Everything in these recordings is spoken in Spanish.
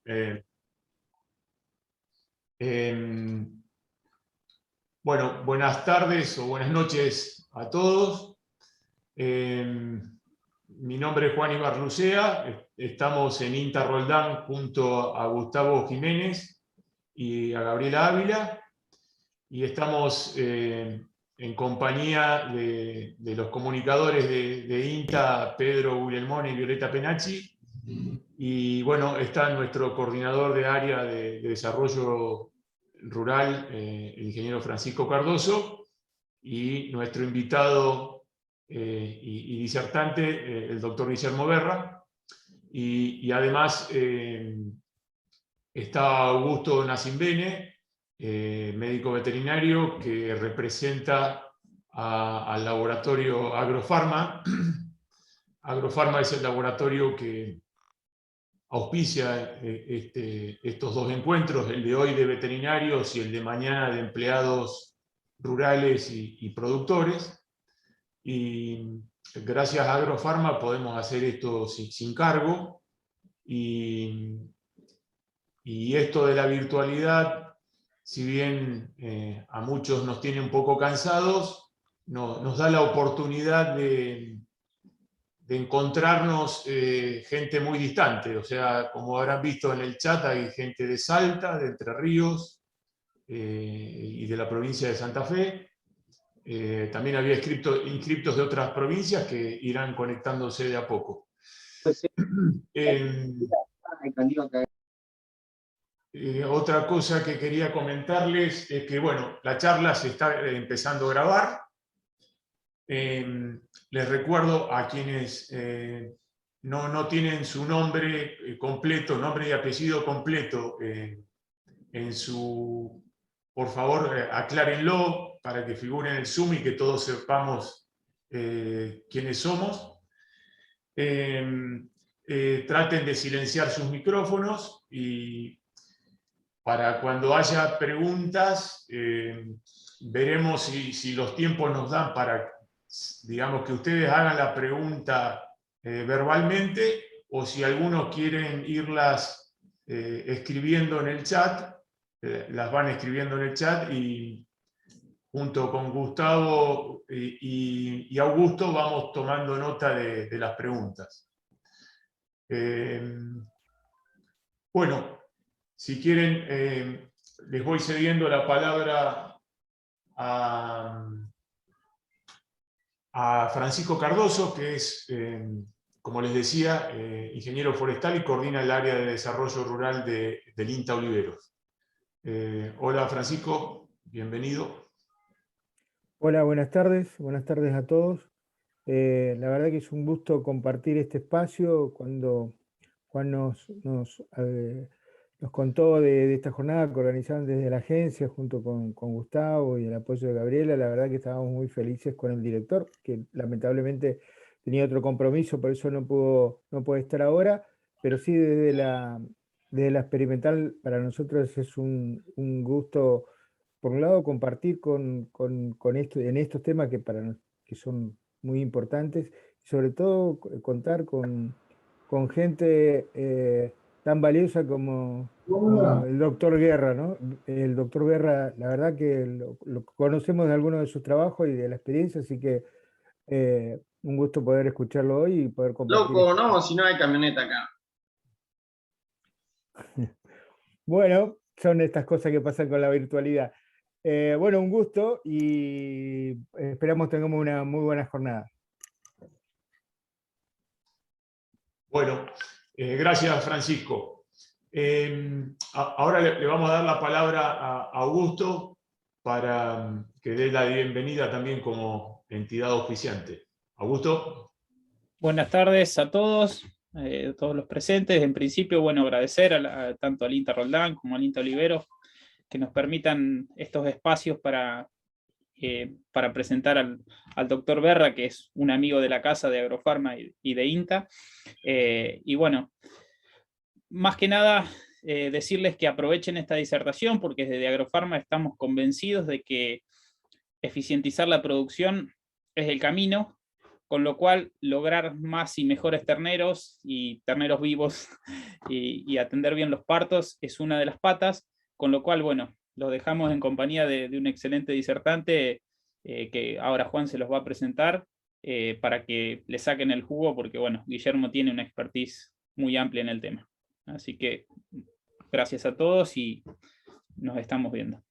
Eh, eh, bueno, buenas tardes o buenas noches a todos. Mi nombre es Juan Ibarlucea, estamos en INTA Roldán junto a Gustavo Jiménez y a Gabriela Ávila, y estamos en compañía de los comunicadores de INTA, Pedro Guglielmone y Violeta Penacci. Y bueno, está nuestro coordinador de área de desarrollo rural, el ingeniero Francisco Cardoso, y nuestro invitado y disertante, el doctor Guillermo Berra. Y además está Augusto Nacimbene, médico veterinario que representa al laboratorio Agrofarma. Agrofarma es el laboratorio que auspicia estos dos encuentros, el de hoy de veterinarios y el de mañana de empleados rurales y productores. Y gracias a Agrofarma podemos hacer esto sin cargo. Y esto de la virtualidad, si bien a muchos nos tiene un poco cansados, nos da la oportunidad de encontrarnos gente muy distante. O sea, como habrán visto en el chat, hay gente de Salta, de Entre Ríos y de la provincia de Santa Fe. También había inscriptos de otras provincias que irán conectándose de a poco. Otra cosa que quería comentarles es que, bueno, la charla se está empezando a grabar. Les recuerdo a quienes no tienen su nombre completo, nombre y apellido completo por favor, aclárenlo para que figure en el Zoom y que todos sepamos quiénes somos. Traten de silenciar sus micrófonos y para cuando haya preguntas, veremos si los tiempos nos dan para, digamos, que ustedes hagan la pregunta verbalmente, o si algunos quieren irlas escribiendo en el chat, las van escribiendo en el chat, y junto con Gustavo y Augusto vamos tomando nota de las preguntas. Bueno, si quieren, les voy cediendo la palabra a Francisco Cardoso, que es, como les decía, ingeniero forestal y coordina el área de desarrollo rural del INTA Oliveros. Hola Francisco, bienvenido. Hola, buenas tardes a todos. La verdad que es un gusto compartir este espacio. Cuando Juan nos contó de esta jornada que organizaban desde la agencia junto con Gustavo y el apoyo de Gabriela, la verdad que estábamos muy felices con el director, que lamentablemente tenía otro compromiso, por eso no puede estar ahora, pero sí desde la experimental para nosotros es un gusto, por un lado, compartir en estos temas que son muy importantes, y sobre todo contar con gente tan valiosa como el doctor Guerra, ¿no? El doctor Guerra, la verdad que lo conocemos de algunos de sus trabajos y de la experiencia, así que un gusto poder escucharlo hoy y poder compartir. Loco, no, si no hay camioneta acá. Bueno, son estas cosas que pasan con la virtualidad. Bueno, un gusto y esperamos tengamos una muy buena jornada. Bueno, gracias Francisco. Ahora le vamos a dar la palabra a Augusto para que dé la bienvenida también como entidad auspiciante. Augusto. Buenas tardes a todos los presentes. En principio, bueno, agradecer tanto al INTA Roldán como al INTA Oliveros que nos permitan estos espacios para presentar al doctor Berra, que es un amigo de la casa de Agrofarma y de INTA. Y bueno, más que nada decirles que aprovechen esta disertación, porque desde Agrofarma estamos convencidos de que eficientizar la producción es el camino, con lo cual lograr más y mejores terneros y terneros vivos y atender bien los partos es una de las patas, con lo cual, bueno, los dejamos en compañía de un excelente disertante que ahora Juan se los va a presentar para que le saquen el jugo, porque bueno, Guillermo tiene una expertise muy amplia en el tema. Así que gracias a todos y nos estamos viendo.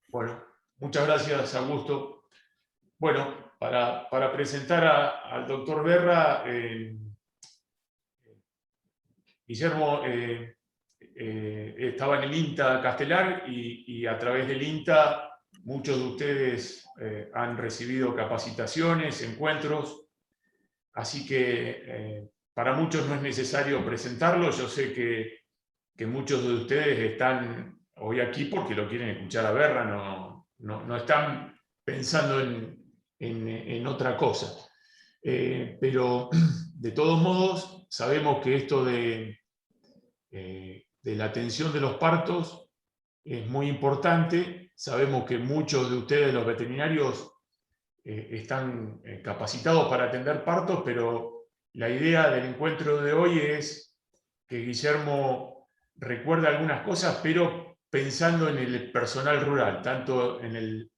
Bueno, muchas gracias, Augusto. Bueno, para presentar al doctor Berra, Guillermo estaba en el INTA Castelar y a través del INTA muchos de ustedes han recibido capacitaciones, encuentros, así que para muchos no es necesario presentarlo. Yo sé que muchos de ustedes están hoy aquí porque lo quieren escuchar a Berra, no están pensando en otra cosa. Pero de todos modos sabemos que esto de la atención de los partos es muy importante. Sabemos que muchos de ustedes, los veterinarios, están capacitados para atender partos, pero la idea del encuentro de hoy es que Guillermo recuerde algunas cosas, pero pensando en el personal rural, tanto en el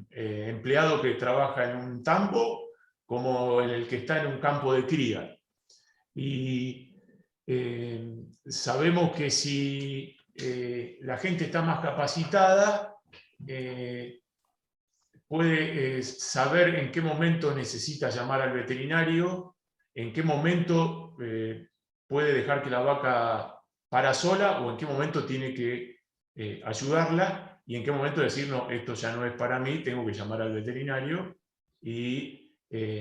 empleado que trabaja en un tambo como en el que está en un campo de cría. Y sabemos que si la gente está más capacitada, puede saber en qué momento necesita llamar al veterinario, en qué momento puede dejar que la vaca para sola o en qué momento tiene que ayudarla y en qué momento decir, no, esto ya no es para mí, tengo que llamar al veterinario. Y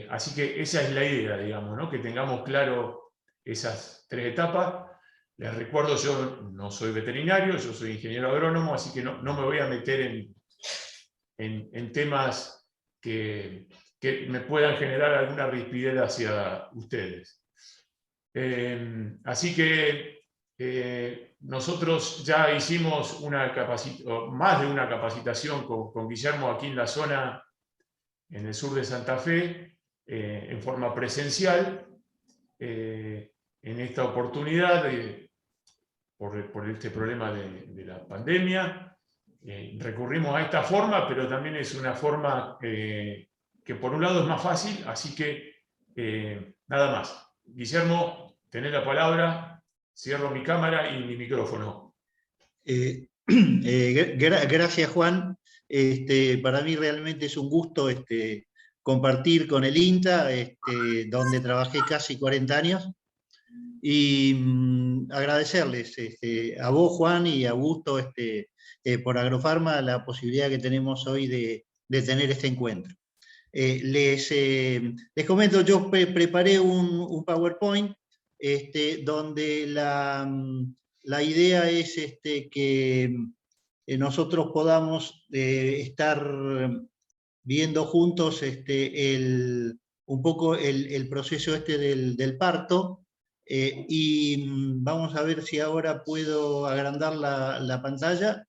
así que esa es la idea, digamos, ¿no? Que tengamos claro esas tres etapas. Les recuerdo, yo no soy veterinario, yo soy ingeniero agrónomo, así que no me voy a meter en temas que me puedan generar alguna rispidez hacia ustedes. Así que nosotros ya hicimos más de una capacitación con Guillermo aquí en la zona, en el sur de Santa Fe, en forma presencial. En esta oportunidad, por este problema de la pandemia, recurrimos a esta forma, pero también es una forma que por un lado es más fácil, así que nada más. Guillermo, tenés la palabra, cierro mi cámara y mi micrófono. Gracias, Juan. Para mí realmente es un gusto compartir con el INTA, donde trabajé casi 40 años, y agradecerles a vos, Juan, y a Augusto por Agrofarma la posibilidad que tenemos hoy de tener este encuentro. Les comento, yo preparé un PowerPoint donde la idea es que nosotros podamos estar viendo juntos un poco el proceso del parto. Y vamos a ver si ahora puedo agrandar la pantalla.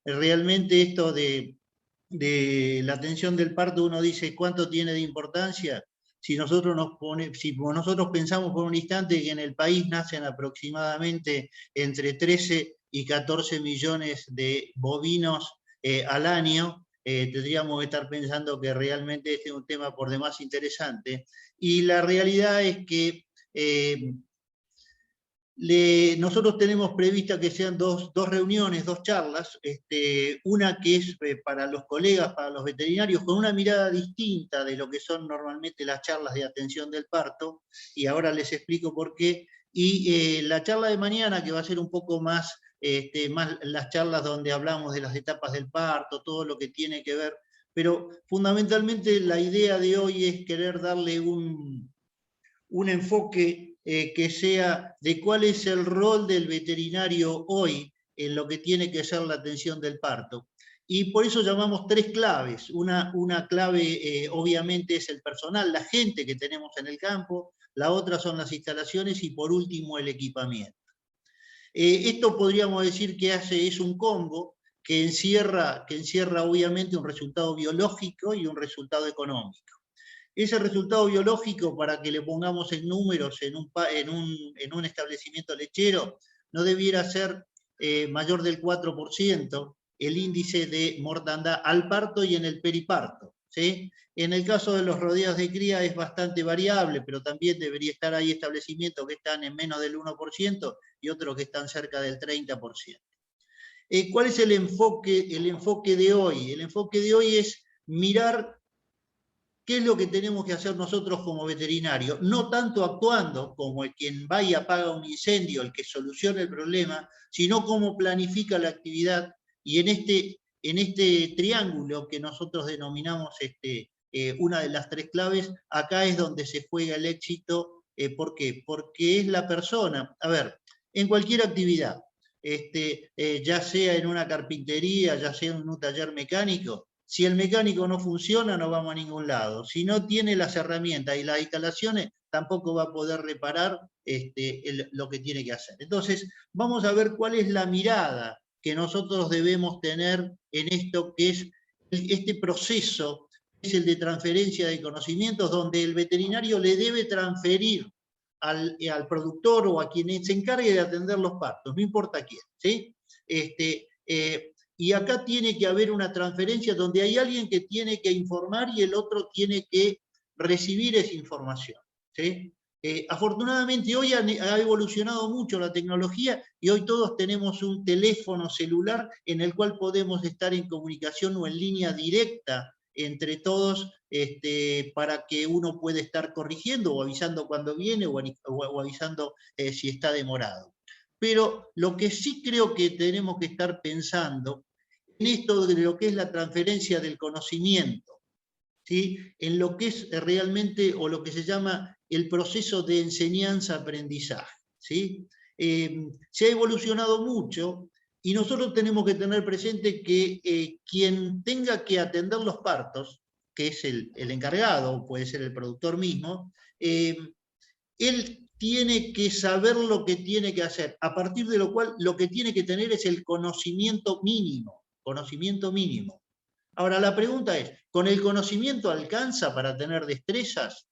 Realmente esto de la atención del parto, uno dice cuánto tiene de importancia. Si nosotros pensamos por un instante que en el país nacen aproximadamente entre 13 y 14 millones de bovinos al año, tendríamos que estar pensando que realmente este es un tema por demás interesante. Y la realidad es que nosotros tenemos prevista que sean dos reuniones, dos charlas, una que es para los colegas, para los veterinarios, con una mirada distinta de lo que son normalmente las charlas de atención del parto, y ahora les explico por qué, y la charla de mañana, que va a ser un poco más las charlas donde hablamos de las etapas del parto, todo lo que tiene que ver, pero fundamentalmente la idea de hoy es querer darle un enfoque que sea de cuál es el rol del veterinario hoy en lo que tiene que ser la atención del parto. Y por eso llamamos tres claves. Una clave obviamente es el personal, la gente que tenemos en el campo, la otra son las instalaciones y por último el equipamiento. Esto podríamos decir que es un combo que encierra obviamente un resultado biológico y un resultado económico. Ese resultado biológico, para que le pongamos en números en un establecimiento lechero, no debiera ser mayor del 4% el índice de mortandad al parto y en el periparto, ¿sí? En el caso de los rodeos de cría es bastante variable, pero también debería estar ahí establecimientos que están en menos del 1% y otros que están cerca del 30%. ¿Cuál es el enfoque de hoy? El enfoque de hoy es mirar qué es lo que tenemos que hacer nosotros como veterinarios, no tanto actuando como el quien va y apaga un incendio, el que soluciona el problema, sino cómo planifica la actividad, y en este triángulo que nosotros denominamos una de las 3 claves, acá es donde se juega el éxito. ¿Por qué? Porque es la persona, a ver, en cualquier actividad, ya sea en una carpintería, ya sea en un taller mecánico, si el mecánico no funciona, no vamos a ningún lado. Si no tiene las herramientas y las instalaciones, tampoco va a poder reparar lo que tiene que hacer. Entonces, vamos a ver cuál es la mirada que nosotros debemos tener en esto que es este proceso, es el de transferencia de conocimientos, donde el veterinario le debe transferir al productor o a quien se encargue de atender los partos, no importa quién, ¿sí? Y acá tiene que haber una transferencia donde hay alguien que tiene que informar y el otro tiene que recibir esa información, ¿sí? Afortunadamente hoy ha evolucionado mucho la tecnología y hoy todos tenemos un teléfono celular en el cual podemos estar en comunicación o en línea directa entre todos, para que uno pueda estar corrigiendo o avisando cuando viene o avisando si está demorado. Pero lo que sí creo que tenemos que estar pensando en esto de lo que es la transferencia del conocimiento, ¿sí? En lo que es realmente, o lo que se llama el proceso de enseñanza-aprendizaje, ¿sí? Se ha evolucionado mucho y nosotros tenemos que tener presente que quien tenga que atender los partos, que es el encargado, puede ser el productor mismo, él tiene que saber lo que tiene que hacer, a partir de lo cual lo que tiene que tener es el conocimiento mínimo. Ahora la pregunta es, ¿con el conocimiento alcanza para tener destrezas?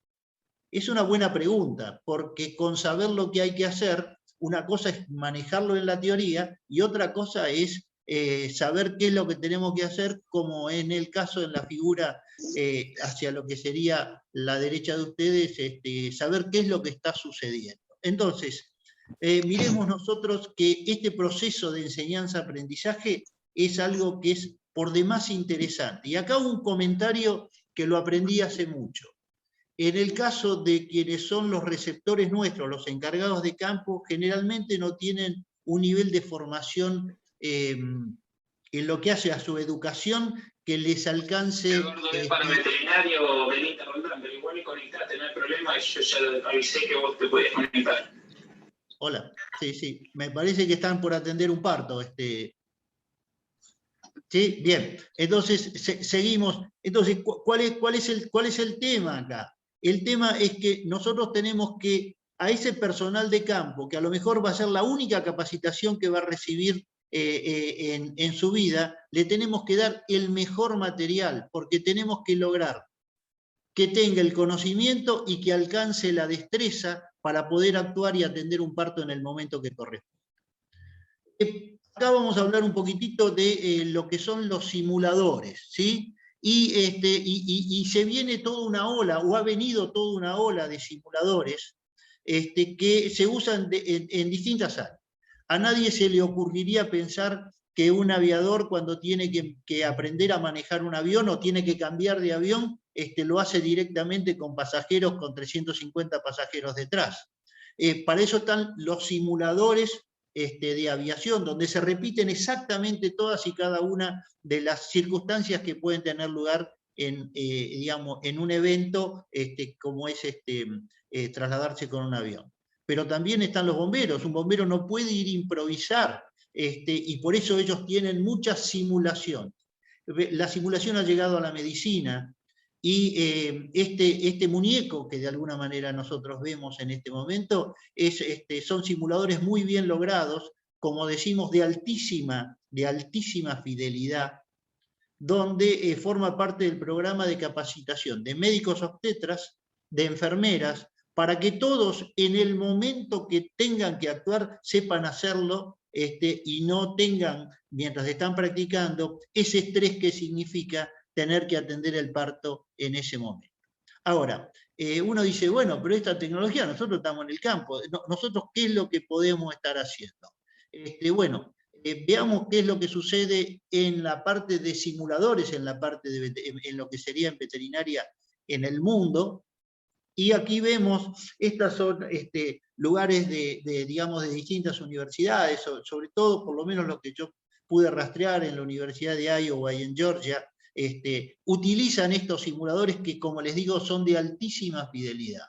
Es una buena pregunta, porque con saber lo que hay que hacer, una cosa es manejarlo en la teoría y otra cosa es saber qué es lo que tenemos que hacer, como en el caso, en la figura hacia lo que sería la derecha de ustedes, saber qué es lo que está sucediendo. Entonces, miremos nosotros que este proceso de enseñanza-aprendizaje es algo que es por demás interesante. Y acá un comentario que lo aprendí hace mucho. En el caso de quienes son los receptores nuestros, los encargados de campo, generalmente no tienen un nivel de formación en lo que hace a su educación que les alcance... Eduardo, es para veterinario del INTA Roldán, pero igual conectate, no hay problema, yo ya avisé que vos te podías conectar. Hola, sí, me parece que están por atender un parto. Sí, bien, entonces seguimos. Entonces, ¿cuál es el tema acá? El tema es que nosotros tenemos que, a ese personal de campo, que a lo mejor va a ser la única capacitación que va a recibir en su vida, le tenemos que dar el mejor material, porque tenemos que lograr que tenga el conocimiento y que alcance la destreza para poder actuar y atender un parto en el momento que corresponde. Acá vamos a hablar un poquitito de lo que son los simuladores, ¿sí? Y se viene toda una ola, o ha venido toda una ola de simuladores que se usan en distintas áreas. A nadie se le ocurriría pensar que un aviador, cuando tiene que aprender a manejar un avión o tiene que cambiar de avión, lo hace directamente con pasajeros, con 350 pasajeros detrás. Para eso están los simuladores de aviación, donde se repiten exactamente todas y cada una de las circunstancias que pueden tener lugar en un evento como es trasladarse con un avión. Pero también están los bomberos. Un bombero no puede ir a improvisar, y por eso ellos tienen mucha simulación. La simulación ha llegado a la medicina, y este muñeco que de alguna manera nosotros vemos en este momento son simuladores muy bien logrados, como decimos, de altísima fidelidad, donde forma parte del programa de capacitación de médicos obstetras, de enfermeras, para que todos en el momento que tengan que actuar sepan hacerlo y no tengan, mientras están practicando, ese estrés que significa tener que atender el parto en ese momento. Ahora, uno dice, bueno, pero esta tecnología, nosotros estamos en el campo, nosotros ¿qué es lo que podemos estar haciendo? Bueno, veamos qué es lo que sucede en la parte de simuladores, en lo que sería en veterinaria en el mundo. Y aquí vemos, estas son lugares digamos, de distintas universidades, sobre todo, por lo menos lo que yo pude rastrear en la Universidad de Iowa y en Georgia, utilizan estos simuladores que, como les digo, son de altísima fidelidad.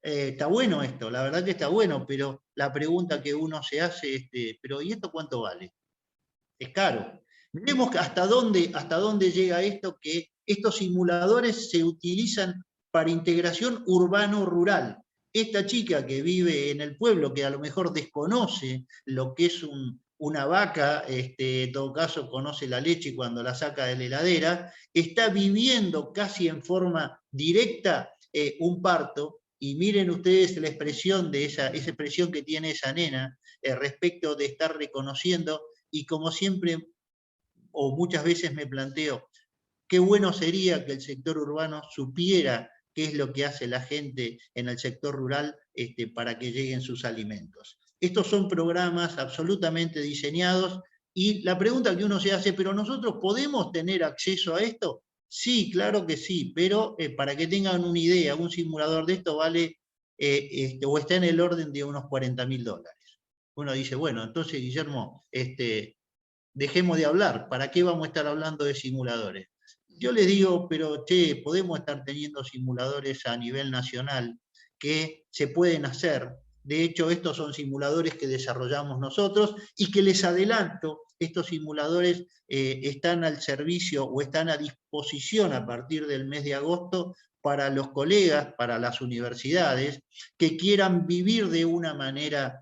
Está bueno esto, la verdad que está bueno, pero la pregunta que uno se hace es, pero ¿y esto cuánto vale? Es caro. Vemos hasta dónde llega esto, que estos simuladores se utilizan para integración urbano-rural. Esta chica que vive en el pueblo, que a lo mejor desconoce lo que es una vaca, en todo caso conoce la leche cuando la saca de la heladera, está viviendo casi en forma directa un parto, y miren ustedes la expresión esa expresión que tiene esa nena respecto de estar reconociendo, y como siempre, o muchas veces me planteo, qué bueno sería que el sector urbano supiera qué es lo que hace la gente en el sector rural para que lleguen sus alimentos. Estos son programas absolutamente diseñados, y la pregunta que uno se hace, ¿pero nosotros podemos tener acceso a esto? Sí, claro que sí, pero para que tengan una idea, un simulador de esto vale, o está en el orden de unos $40.000. Uno dice, bueno, entonces, Guillermo, dejemos de hablar, ¿para qué vamos a estar hablando de simuladores? Yo les digo, pero che, podemos estar teniendo simuladores a nivel nacional que se pueden hacer. De hecho, estos son simuladores que desarrollamos nosotros, y que les adelanto, estos simuladores están al servicio o están a disposición a partir del mes de agosto para los colegas, para las universidades, que quieran vivir de una manera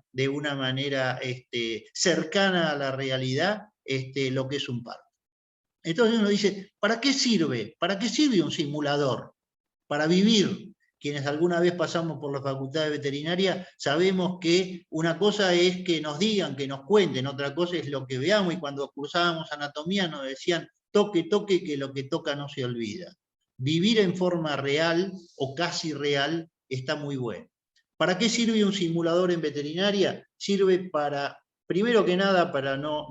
cercana a la realidad lo que es un parto. Entonces uno dice, ¿para qué sirve? ¿Para qué sirve un simulador? Para vivir. Quienes alguna vez pasamos por la facultad de veterinaria sabemos que una cosa es que nos digan, que nos cuenten, otra cosa es lo que veamos, y cuando cursábamos anatomía nos decían, toque, toque, que lo que toca no se olvida. Vivir en forma real o casi real está muy bueno. ¿Para qué sirve un simulador en veterinaria? Sirve para, primero que nada, para no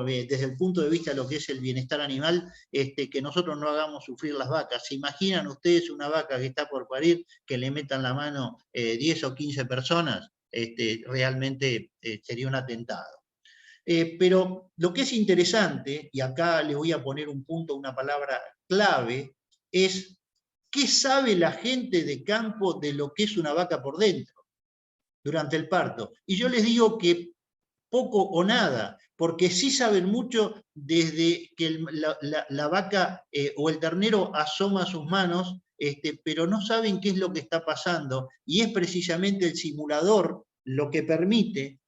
desde el punto de vista de lo que es el bienestar animal, que nosotros no hagamos sufrir las vacas. ¿Se imaginan ustedes una vaca que está por parir, que le metan la mano 10 o 15 personas? Realmente sería un atentado. Pero lo que es interesante, y acá le voy a poner un punto, una palabra clave, es ¿qué sabe la gente de campo de lo que es una vaca por dentro durante el parto? Y yo les digo que poco o nada, porque sí saben mucho desde que la vaca o el ternero asoma sus manos, pero no saben qué es lo que está pasando, y es precisamente el simulador lo que permite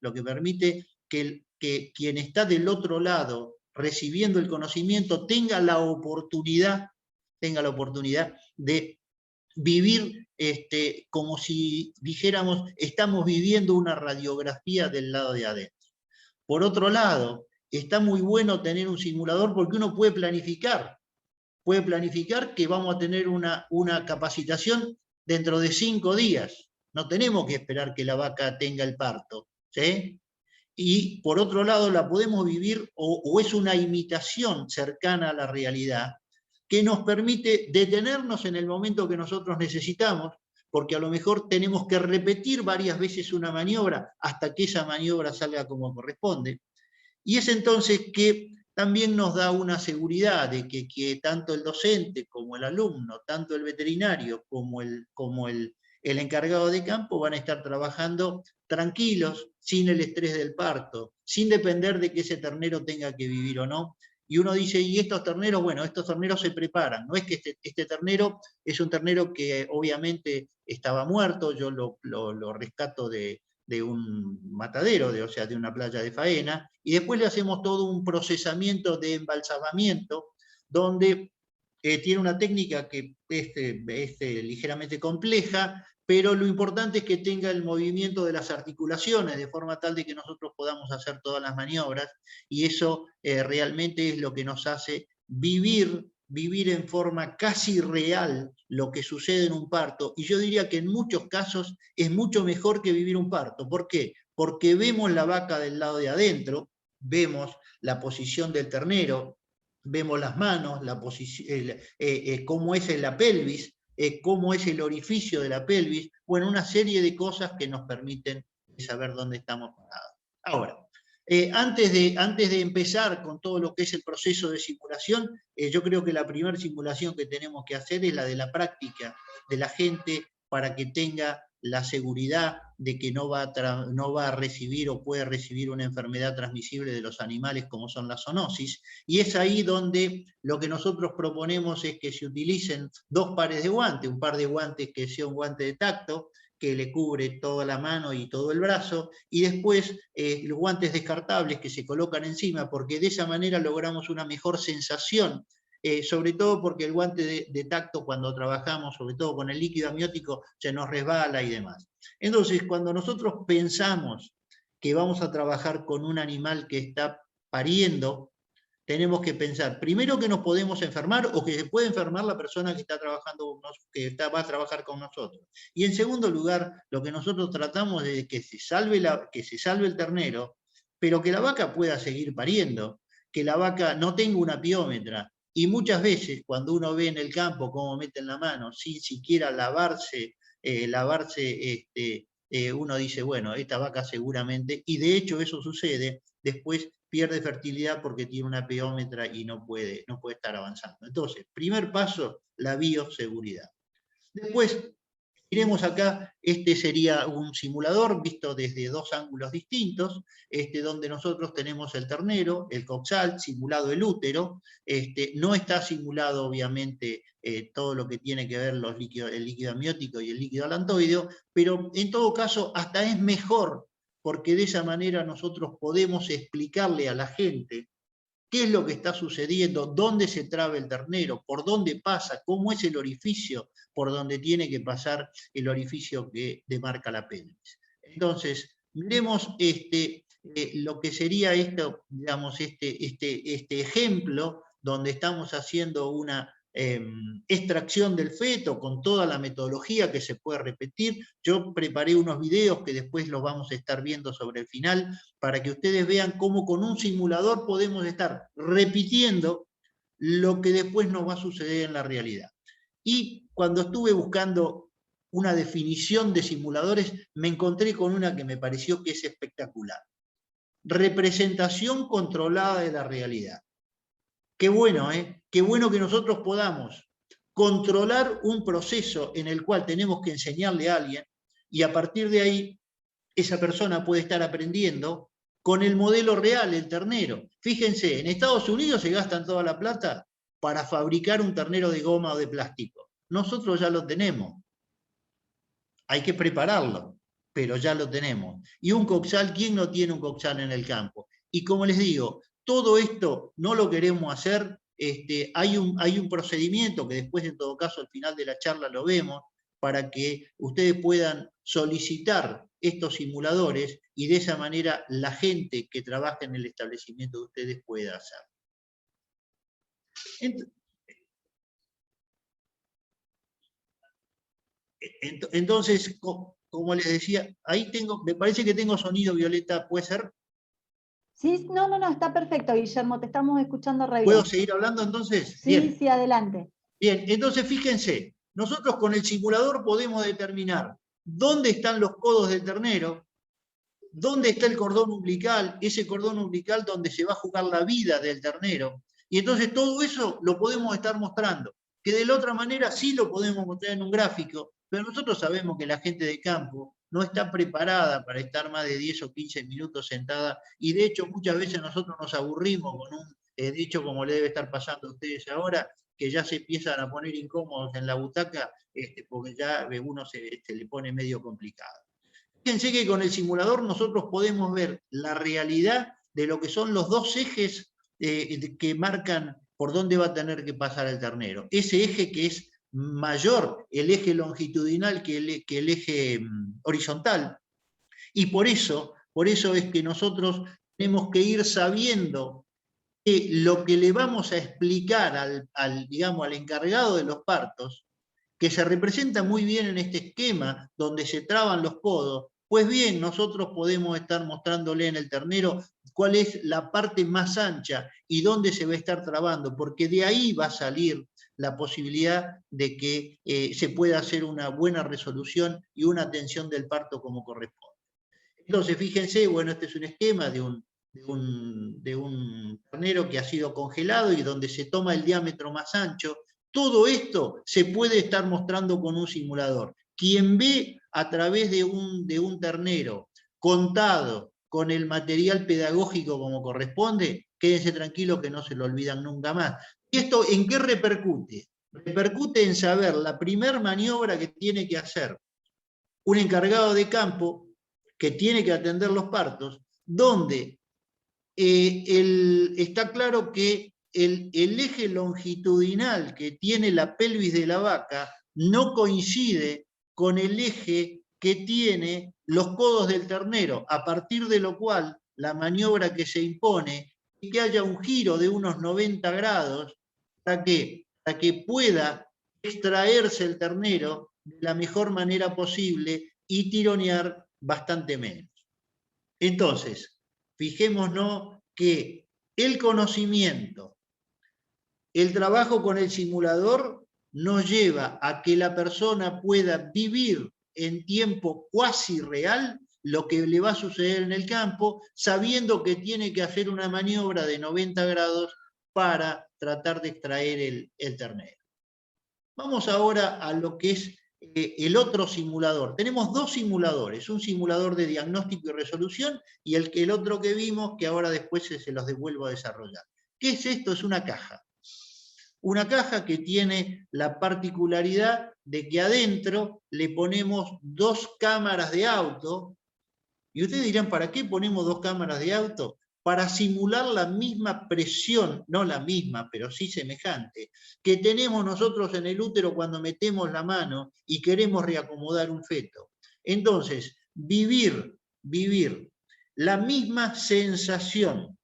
que quien está del otro lado recibiendo el conocimiento tenga la oportunidad de vivir como si dijéramos, estamos viviendo una radiografía del lado de adentro. Por otro lado, está muy bueno tener un simulador porque uno puede planificar que vamos a tener una capacitación dentro de 5 días. No tenemos que esperar que la vaca tenga el parto, ¿sí? Y por otro lado la podemos vivir, o es una imitación cercana a la realidad, que nos permite detenernos en el momento que nosotros necesitamos, porque a lo mejor tenemos que repetir varias veces una maniobra hasta que esa maniobra salga como corresponde. Y es entonces que también nos da una seguridad de que tanto el docente como el alumno, tanto el veterinario como el encargado de campo van a estar trabajando tranquilos, sin el estrés del parto, sin depender de que ese ternero tenga que vivir o no. Y uno dice, ¿y estos terneros? Bueno, estos terneros se preparan. No es que este ternero es un ternero que obviamente estaba muerto, yo lo rescato de un matadero, o sea, de una playa de faena, y después le hacemos todo un procesamiento de embalsamamiento donde tiene una técnica que es ligeramente compleja, pero lo importante es que tenga el movimiento de las articulaciones, de forma tal de que nosotros podamos hacer todas las maniobras, y eso realmente es lo que nos hace vivir en forma casi real lo que sucede en un parto, y yo diría que en muchos casos es mucho mejor que vivir un parto. ¿Por qué? Porque vemos la vaca del lado de adentro, vemos la posición del ternero, vemos las manos, cómo es en la pelvis, cómo es el orificio de la pelvis, bueno, una serie de cosas que nos permiten saber dónde estamos parados. Ahora, antes de empezar con todo lo que es el proceso de simulación, yo creo que la primera simulación que tenemos que hacer es la de la práctica de la gente para que tenga la seguridad de que no va a recibir o puede recibir una enfermedad transmisible de los animales como son la zoonosis, y es ahí donde lo que nosotros proponemos es que se utilicen 2 pares de guantes, un par de guantes que sea un guante de tacto, que le cubre toda la mano y todo el brazo, y después los guantes descartables que se colocan encima, porque de esa manera logramos una mejor sensación, sobre todo porque el guante de tacto, cuando trabajamos, sobre todo con el líquido amniótico, se nos resbala y demás. Entonces, cuando nosotros pensamos que vamos a trabajar con un animal que está pariendo, tenemos que pensar, primero, que nos podemos enfermar o que se puede enfermar la persona que está trabajando, va a trabajar con nosotros. Y en segundo lugar, lo que nosotros tratamos es que se salve el ternero, pero que la vaca pueda seguir pariendo, que la vaca no tenga una piómetra. Y muchas veces, cuando uno ve en el campo cómo meten la mano, sin siquiera lavarse, uno dice, bueno, esta vaca seguramente, y de hecho eso sucede, después pierde fertilidad porque tiene una peómetra y no puede estar avanzando. Entonces, primer paso, la bioseguridad. Después, miremos acá, este sería un simulador visto desde 2 ángulos distintos, donde nosotros tenemos el ternero, el coxal, simulado el útero, no está simulado obviamente todo lo que tiene que ver el líquido amniótico y el líquido alantoideo, pero en todo caso hasta es mejor, porque de esa manera nosotros podemos explicarle a la gente qué es lo que está sucediendo, dónde se traba el ternero, por dónde pasa, cómo es el orificio por donde tiene que pasar el orificio que demarca la pelvis. Entonces, miremos lo que sería esto, digamos, este ejemplo donde estamos haciendo una extracción del feto con toda la metodología que se puede repetir. Yo preparé unos videos que después los vamos a estar viendo sobre el final, para que ustedes vean cómo con un simulador podemos estar repitiendo lo que después nos va a suceder en la realidad. Y cuando estuve buscando una definición de simuladores, me encontré con una que me pareció que es espectacular. Representación controlada de la realidad. Qué bueno, qué bueno que nosotros podamos controlar un proceso en el cual tenemos que enseñarle a alguien, y a partir de ahí esa persona puede estar aprendiendo con el modelo real, el ternero. Fíjense, en Estados Unidos se gastan toda la plata para fabricar un ternero de goma o de plástico. Nosotros ya lo tenemos. Hay que prepararlo, pero ya lo tenemos. Y un coxal, ¿quién no tiene un coxal en el campo? Y como les digo, todo esto no lo queremos hacer, hay un procedimiento que después en todo caso al final de la charla lo vemos, para que ustedes puedan solicitar estos simuladores y de esa manera la gente que trabaja en el establecimiento de ustedes pueda hacer. Entonces, como les decía, ahí me parece que tengo sonido, Violeta, ¿puede ser? Sí, no, está perfecto, Guillermo, te estamos escuchando re bien. ¿Puedo seguir hablando entonces? Sí, Bien. sí, adelante. Bien, entonces fíjense, nosotros con el simulador podemos determinar dónde están los codos del ternero, dónde está el cordón umbilical, ese cordón umbilical donde se va a jugar la vida del ternero, y entonces todo eso lo podemos estar mostrando, que de la otra manera sí lo podemos mostrar en un gráfico, pero nosotros sabemos que la gente de campo no está preparada para estar más de 10 o 15 minutos sentada, y de hecho muchas veces nosotros nos aburrimos con un dicho como le debe estar pasando a ustedes ahora, que ya se empiezan a poner incómodos en la butaca, porque ya uno se le pone medio complicado. Fíjense que con el simulador nosotros podemos ver la realidad de lo que son los 2 ejes que marcan por dónde va a tener que pasar el ternero. Ese eje que es mayor, el eje longitudinal que el eje horizontal. Y por eso es que nosotros tenemos que ir sabiendo que lo que le vamos a explicar digamos, al encargado de los partos, que se representa muy bien en este esquema donde se traban los codos, pues bien, nosotros podemos estar mostrándole en el ternero cuál es la parte más ancha y dónde se va a estar trabando, porque de ahí va a salir la posibilidad de que se pueda hacer una buena resolución y una atención del parto como corresponde. Entonces, fíjense, bueno, este es un esquema de un ternero que ha sido congelado y donde se toma el diámetro más ancho. Todo esto se puede estar mostrando con un simulador. Quien ve a través de un ternero contado con el material pedagógico como corresponde, quédense tranquilos que no se lo olvidan nunca más. ¿Y esto en qué repercute? Repercute en saber la primer maniobra que tiene que hacer un encargado de campo que tiene que atender los partos, donde está claro que el eje longitudinal que tiene la pelvis de la vaca no coincide con el eje que tiene los codos del ternero, a partir de lo cual la maniobra que se impone es que haya un giro de unos 90 grados para que pueda extraerse el ternero de la mejor manera posible y tironear bastante menos. Entonces, fijémonos que el conocimiento, el trabajo con el simulador nos lleva a que la persona pueda vivir en tiempo cuasi real lo que le va a suceder en el campo, sabiendo que tiene que hacer una maniobra de 90 grados para tratar de extraer el ternero. Vamos ahora a lo que es el otro simulador. Tenemos dos simuladores, un simulador de diagnóstico y resolución y el otro que vimos, que ahora después se los devuelvo a desarrollar. ¿Qué es esto? Es una caja. Una caja que tiene la particularidad de que adentro le ponemos dos cámaras de auto. Y ustedes dirán, ¿para qué ponemos dos cámaras de auto? Para simular la misma presión, no la misma, pero sí semejante, que tenemos nosotros en el útero cuando metemos la mano y queremos reacomodar un feto. Entonces, vivir la misma sensación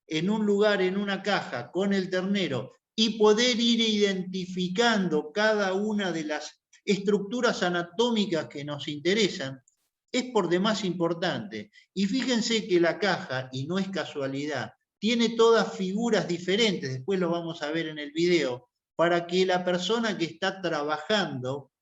en un lugar, en una caja, con el ternero, y poder ir identificando cada una de las estructuras anatómicas que nos interesan, es por demás importante. Y fíjense que la caja, y no es casualidad, tiene todas figuras diferentes, después lo vamos a ver en el video, para que la persona que está trabajando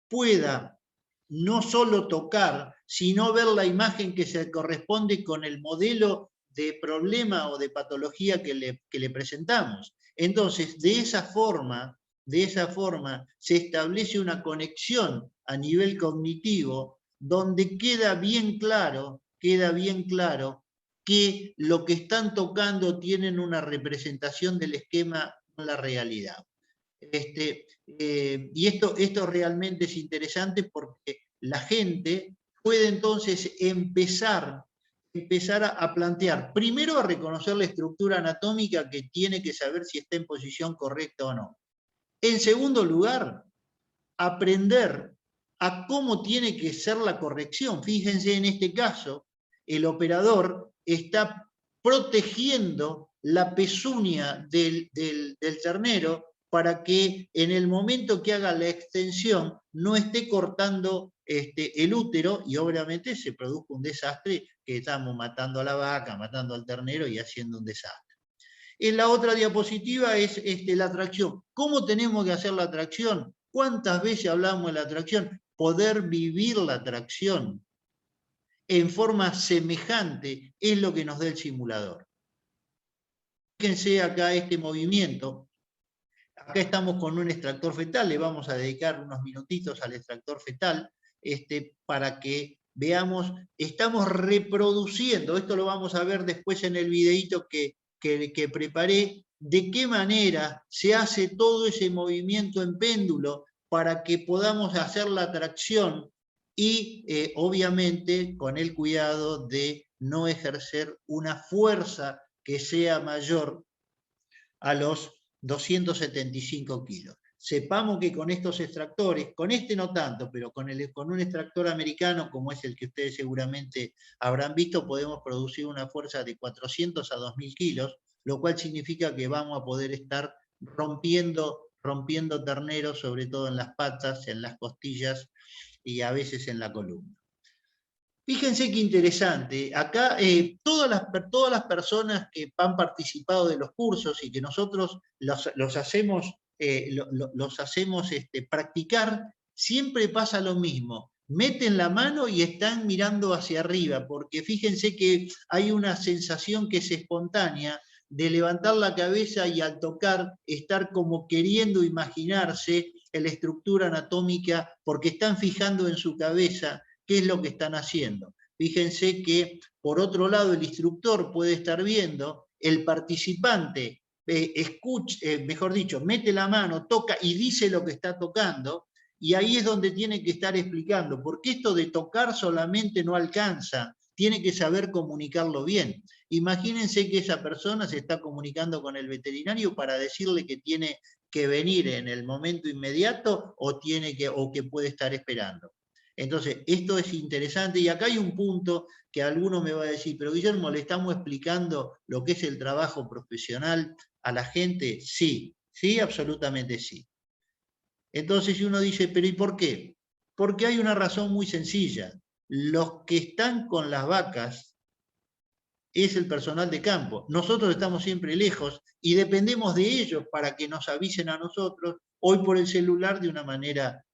pueda no solo tocar, sino ver la imagen que se corresponde con el modelo de problema o de patología que le presentamos. Entonces, de esa forma se establece una conexión a nivel cognitivo donde queda bien claro que lo que están tocando tienen una representación del esquema con la realidad. Y esto realmente es interesante porque la gente puede entonces empezar a plantear, primero a reconocer la estructura anatómica que tiene que saber si está en posición correcta o no. En segundo lugar, aprender a cómo tiene que ser la corrección. Fíjense en este caso, el operador está protegiendo la pezuña del ternero para que en el momento que haga la extensión no esté cortando el útero y obviamente se produzca un desastre que estamos matando a la vaca, matando al ternero y haciendo un desastre. En la otra diapositiva es la tracción. ¿Cómo tenemos que hacer la tracción? ¿Cuántas veces hablamos de la tracción? Poder vivir la tracción en forma semejante es lo que nos da el simulador. Fíjense acá este movimiento. Acá estamos con un extractor fetal, le vamos a dedicar unos minutitos al extractor fetal para que veamos, estamos reproduciendo, esto lo vamos a ver después en el videíto que preparé, de qué manera se hace todo ese movimiento en péndulo para que podamos hacer la tracción y obviamente con el cuidado de no ejercer una fuerza que sea mayor a los 275 kilos. Sepamos que con estos extractores, con este no tanto, pero con un extractor americano como es el que ustedes seguramente habrán visto, podemos producir una fuerza de 400 a 2000 kilos, lo cual significa que vamos a poder estar rompiendo terneros, sobre todo en las patas, en las costillas y a veces en la columna. Fíjense qué interesante, acá todas las personas que han participado de los cursos y que nosotros los hacemos practicar, siempre pasa lo mismo. Meten la mano y están mirando hacia arriba, porque fíjense que hay una sensación que es espontánea de levantar la cabeza y al tocar estar como queriendo imaginarse la estructura anatómica, porque están fijando en su cabeza qué es lo que están haciendo. Fíjense que, por otro lado, el instructor puede estar viendo, el participante mejor dicho, mete la mano, toca y dice lo que está tocando, y ahí es donde tiene que estar explicando, porque esto de tocar solamente no alcanza, tiene que saber comunicarlo bien. Imagínense que esa persona se está comunicando con el veterinario para decirle que tiene que venir en el momento inmediato o que puede estar esperando. Entonces, esto es interesante, y acá hay un punto que alguno me va a decir, pero Guillermo, ¿le estamos explicando lo que es el trabajo profesional a la gente? Sí, sí, absolutamente sí. Entonces uno dice, ¿pero y por qué? Porque hay una razón muy sencilla. Los que están con las vacas es el personal de campo. Nosotros estamos siempre lejos y dependemos de ellos para que nos avisen a nosotros, hoy por el celular de una manera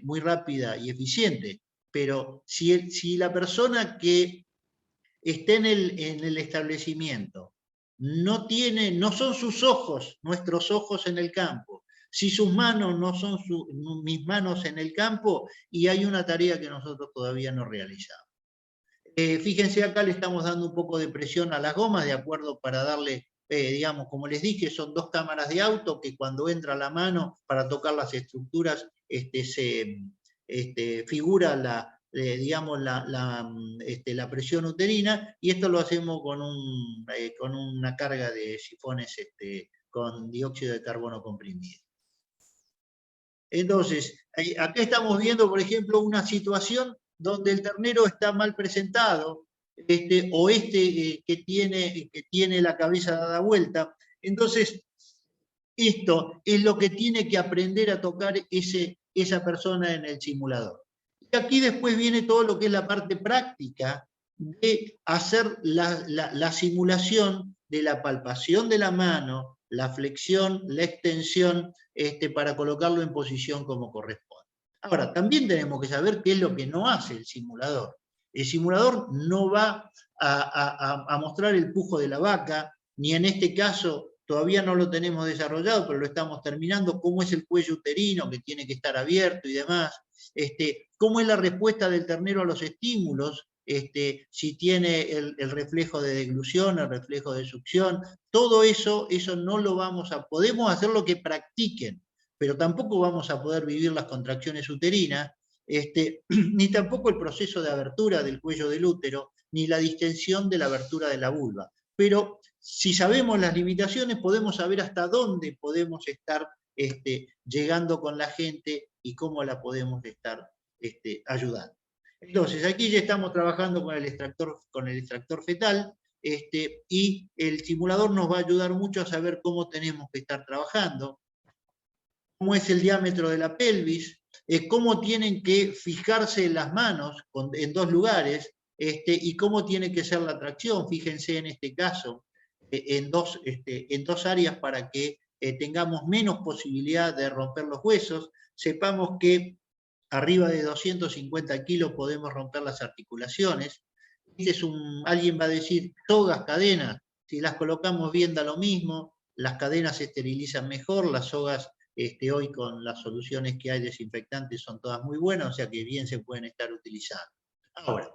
muy rápida y eficiente. Pero si la persona que está en el establecimiento no son sus ojos, nuestros ojos en el campo, si sus manos no son mis manos en el campo, y hay una tarea que nosotros todavía no realizamos. Fíjense, acá le estamos dando un poco de presión a las gomas, de acuerdo, para darle, digamos, como les dije, son 2 cámaras de auto que cuando entra la mano para tocar las estructuras, figura digamos, la presión uterina, y esto lo hacemos con una carga de sifones con dióxido de carbono comprimido. Entonces, acá estamos viendo, por ejemplo, una situación donde el ternero está mal presentado, que tiene la cabeza dada vuelta. Entonces, esto es lo que tiene que aprender a tocar esa persona en el simulador. Y aquí después viene todo lo que es la parte práctica de hacer la simulación de la palpación de la mano, la flexión, la extensión, para colocarlo en posición como corresponde. Ahora, también tenemos que saber qué es lo que no hace el simulador. El simulador no va a mostrar el pujo de la vaca, ni en este caso todavía no lo tenemos desarrollado, pero lo estamos terminando, cómo es el cuello uterino, que tiene que estar abierto y demás, cómo es la respuesta del ternero a los estímulos, si tiene el reflejo de deglución, el reflejo de succión, todo eso no lo podemos hacer lo que practiquen, pero tampoco vamos a poder vivir las contracciones uterinas, ni tampoco el proceso de abertura del cuello del útero, ni la distensión de la abertura de la vulva. Pero si sabemos las limitaciones, podemos saber hasta dónde podemos estar llegando con la gente y cómo la podemos estar ayudando. Entonces, aquí ya estamos trabajando con el extractor fetal, y el simulador nos va a ayudar mucho a saber cómo tenemos que estar trabajando, cómo es el diámetro de la pelvis, cómo tienen que fijarse las manos en 2 lugares, y cómo tiene que ser la tracción. Fíjense en este caso, en dos áreas para que tengamos menos posibilidad de romper los huesos. Sepamos que arriba de 250 kilos podemos romper las articulaciones. Alguien va a decir, sogas, cadenas, si las colocamos bien da lo mismo, las cadenas se esterilizan mejor, las sogas hoy con las soluciones que hay desinfectantes son todas muy buenas, o sea que bien se pueden estar utilizando. Ahora,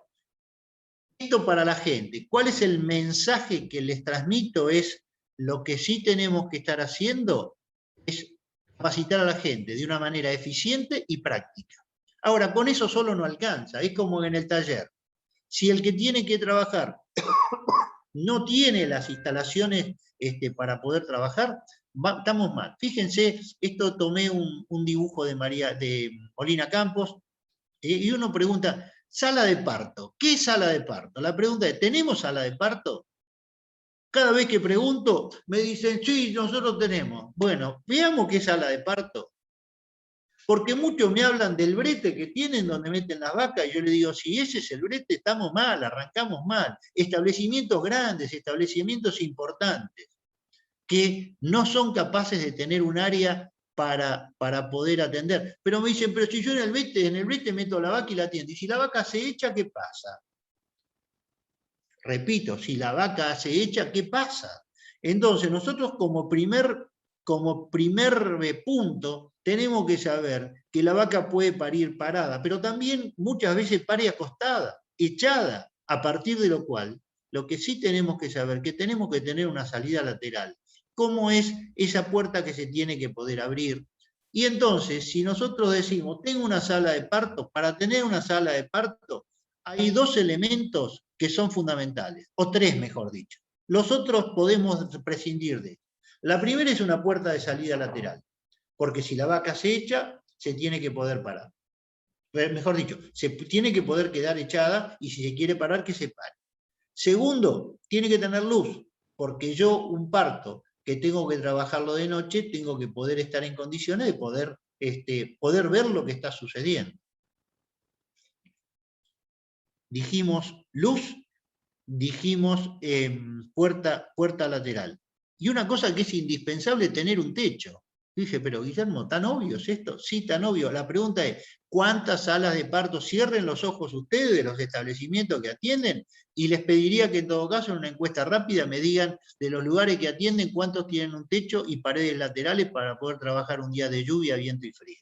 esto para la gente, ¿cuál es el mensaje que les transmito? Es lo que sí tenemos que estar haciendo, es capacitar a la gente de una manera eficiente y práctica. Ahora, con eso solo no alcanza, es como en el taller. Si el que tiene que trabajar no tiene las instalaciones para poder trabajar, estamos mal. Fíjense, esto tomé un dibujo de Molina Campos, y uno pregunta, sala de parto, ¿qué es sala de parto? La pregunta es, ¿tenemos sala de parto? Cada vez que pregunto, me dicen, sí, nosotros tenemos. Bueno, veamos qué es sala de parto. Porque muchos me hablan del brete que tienen donde meten las vacas, y yo les digo, si ese es el brete, estamos mal, arrancamos mal. Establecimientos grandes, establecimientos importantes, que no son capaces de tener un área para poder atender. Pero me dicen, pero si yo en el brete meto la vaca y la atiendo, y si la vaca se echa, ¿qué pasa? Repito, si la vaca se echa, ¿qué pasa? Entonces, nosotros como primer punto, tenemos que saber que la vaca puede parir parada, pero también muchas veces pare acostada, echada, a partir de lo cual, lo que sí tenemos que saber, que tenemos que tener una salida lateral. ¿Cómo es esa puerta que se tiene que poder abrir? Y entonces, si nosotros decimos, tengo una sala de parto, para tener una sala de parto, hay dos elementos que son fundamentales, o tres mejor dicho. Los otros podemos prescindir de ellos. La primera es una puerta de salida lateral, porque si la vaca se echa, se tiene que poder parar. Mejor dicho, se tiene que poder quedar echada y si se quiere parar, que se pare. Segundo, tiene que tener luz, porque yo un parto que tengo que trabajarlo de noche, tengo que poder estar en condiciones de poder ver lo que está sucediendo. Dijimos luz, dijimos puerta lateral. Y una cosa que es indispensable, tener un techo. Dije, pero Guillermo, ¿tan obvio es esto? Sí, tan obvio. La pregunta es, ¿cuántas salas de parto? Cierren los ojos ustedes de los establecimientos que atienden y les pediría que en todo caso en una encuesta rápida me digan de los lugares que atienden cuántos tienen un techo y paredes laterales para poder trabajar un día de lluvia, viento y frío.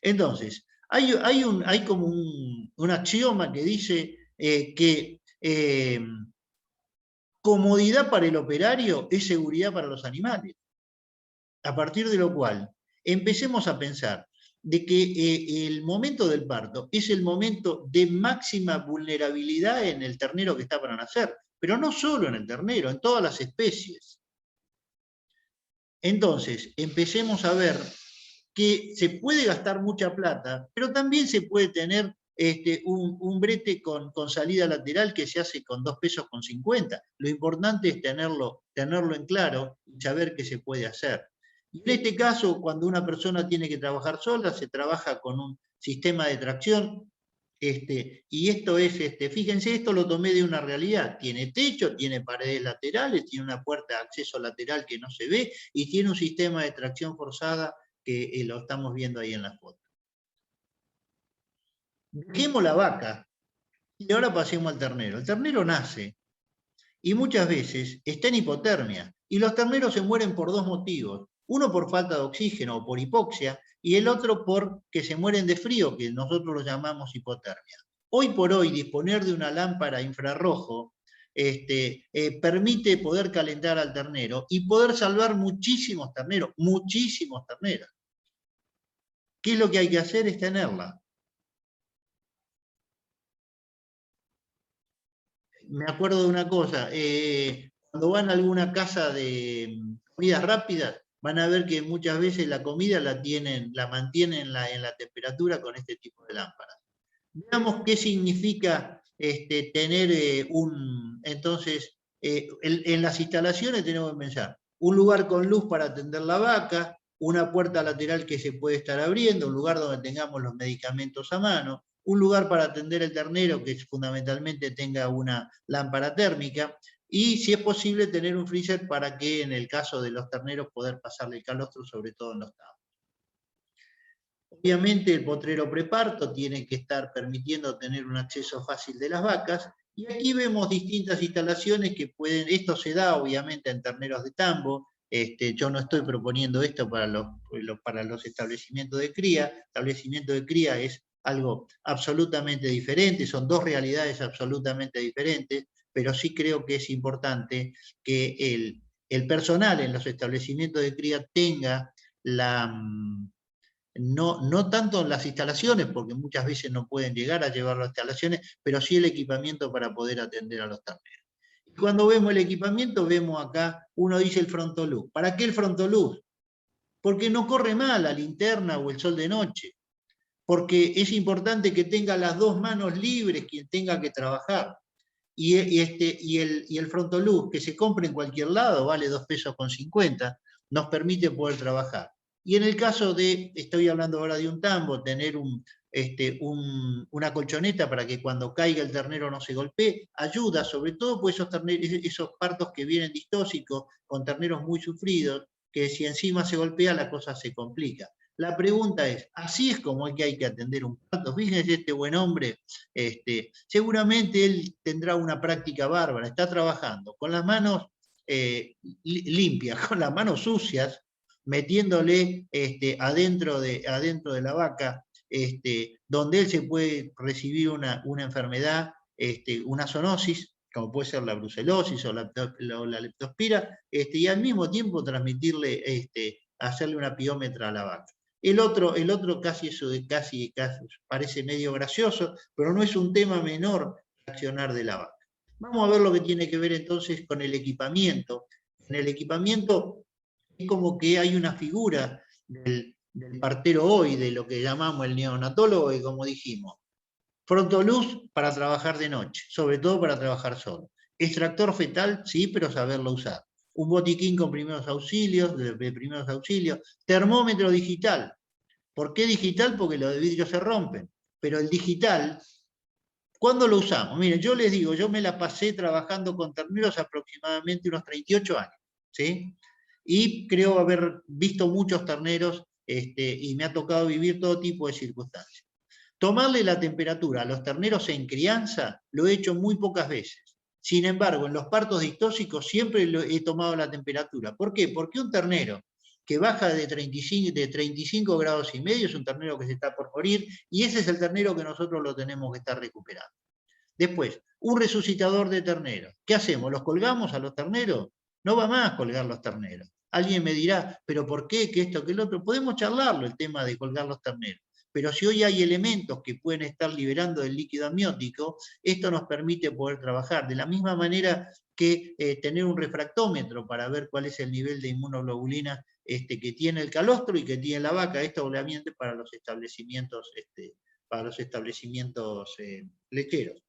Entonces, hay como un axioma que dice que comodidad para el operario es seguridad para los animales. A partir de lo cual, empecemos a pensar de que el momento del parto es el momento de máxima vulnerabilidad en el ternero que está para nacer, pero no solo en el ternero, en todas las especies. Entonces, empecemos a ver que se puede gastar mucha plata, pero también se puede tener un brete con salida lateral que se hace con 2,50 pesos. Lo importante es tenerlo en claro y saber qué se puede hacer. Y en este caso, cuando una persona tiene que trabajar sola, se trabaja con un sistema de tracción, y esto es, fíjense, esto lo tomé de una realidad, tiene techo, tiene paredes laterales, tiene una puerta de acceso lateral que no se ve, y tiene un sistema de tracción forzada que lo estamos viendo ahí en la foto. Dejemos la vaca y ahora pasemos al ternero. El ternero nace y muchas veces está en hipotermia y los terneros se mueren por dos motivos. Uno por falta de oxígeno o por hipoxia y el otro porque se mueren de frío, que nosotros lo llamamos hipotermia. Hoy por hoy disponer de una lámpara infrarrojo permite poder calentar al ternero y poder salvar muchísimos terneros. ¿Qué es lo que hay que hacer? Es tenerla. Me acuerdo de una cosa, cuando van a alguna casa de comidas rápidas, van a ver que muchas veces la comida la mantienen en la temperatura con este tipo de lámparas. Veamos qué significa tener entonces, en las instalaciones tenemos que pensar, un lugar con luz para atender la vaca, una puerta lateral que se puede estar abriendo, un lugar donde tengamos los medicamentos a mano, un lugar para atender el ternero que fundamentalmente tenga una lámpara térmica, y si es posible tener un freezer para que en el caso de los terneros poder pasarle el calostro, sobre todo en los tabos. Obviamente el potrero preparto tiene que estar permitiendo tener un acceso fácil de las vacas, y aquí vemos distintas instalaciones que pueden, esto se da obviamente en terneros de tambo. Yo no estoy proponiendo esto para los establecimientos de cría. Establecimiento de cría es algo absolutamente diferente, son dos realidades absolutamente diferentes, pero sí creo que es importante que el personal en los establecimientos de cría tenga no tanto en las instalaciones, porque muchas veces no pueden llegar a llevar las instalaciones, pero sí el equipamiento para poder atender a los terneros. Cuando vemos el equipamiento, vemos acá, uno dice el frontoluz. ¿Para qué el frontoluz? Porque no corre mal la linterna o el sol de noche. Porque es importante que tenga las dos manos libres quien tenga que trabajar. Y el frontoluz, que se compra en cualquier lado, vale 2,50 pesos, nos permite poder trabajar. Y en el caso de, estoy hablando ahora de un tambo, tener una colchoneta para que cuando caiga el ternero no se golpee, ayuda, sobre todo pues esos partos que vienen distóxicos, con terneros muy sufridos, que si encima se golpea la cosa se complica. La pregunta es, ¿así es como es que hay que atender un parto? Fíjense este buen hombre, seguramente él tendrá una práctica bárbara, está trabajando con las manos limpias, con las manos sucias, metiéndole adentro de la vaca, donde él se puede recibir una enfermedad, una zoonosis, como puede ser la brucelosis o la leptospira, y al mismo tiempo transmitirle, hacerle una piómetra a la vaca. El otro casi parece medio gracioso, pero no es un tema menor el accionar de la vaca. Vamos a ver lo que tiene que ver entonces con el equipamiento. En el equipamiento es como que hay una figura del partero hoy, de lo que llamamos el neonatólogo, y como dijimos, frontoluz para trabajar de noche, sobre todo para trabajar solo. Extractor fetal, sí, pero saberlo usar. Un botiquín con primeros auxilios, de primeros auxilios. Termómetro digital. ¿Por qué digital? Porque los de vidrio se rompen. Pero el digital, ¿cuándo lo usamos? Miren, yo les digo, yo me la pasé trabajando con terneros aproximadamente unos 38 años, ¿sí? Y creo haber visto muchos terneros, y me ha tocado vivir todo tipo de circunstancias. Tomarle la temperatura a los terneros en crianza lo he hecho muy pocas veces. Sin embargo, en los partos distóxicos siempre he tomado la temperatura. ¿Por qué? Porque un ternero que baja de 35 grados y medio es un ternero que se está por morir, y ese es el ternero que nosotros lo tenemos que estar recuperando. Después, un resucitador de terneros. ¿Qué hacemos? ¿Los colgamos a los terneros? No va más colgar los terneros. Alguien me dirá, ¿pero por qué? ¿Que esto? ¿Que el otro? Podemos charlarlo, el tema de colgar los terneros. Pero si hoy hay elementos que pueden estar liberando el líquido amniótico, esto nos permite poder trabajar. De la misma manera que tener un refractómetro para ver cuál es el nivel de inmunoglobulina que tiene el calostro y que tiene la vaca, esto obviamente para los establecimientos, lecheros.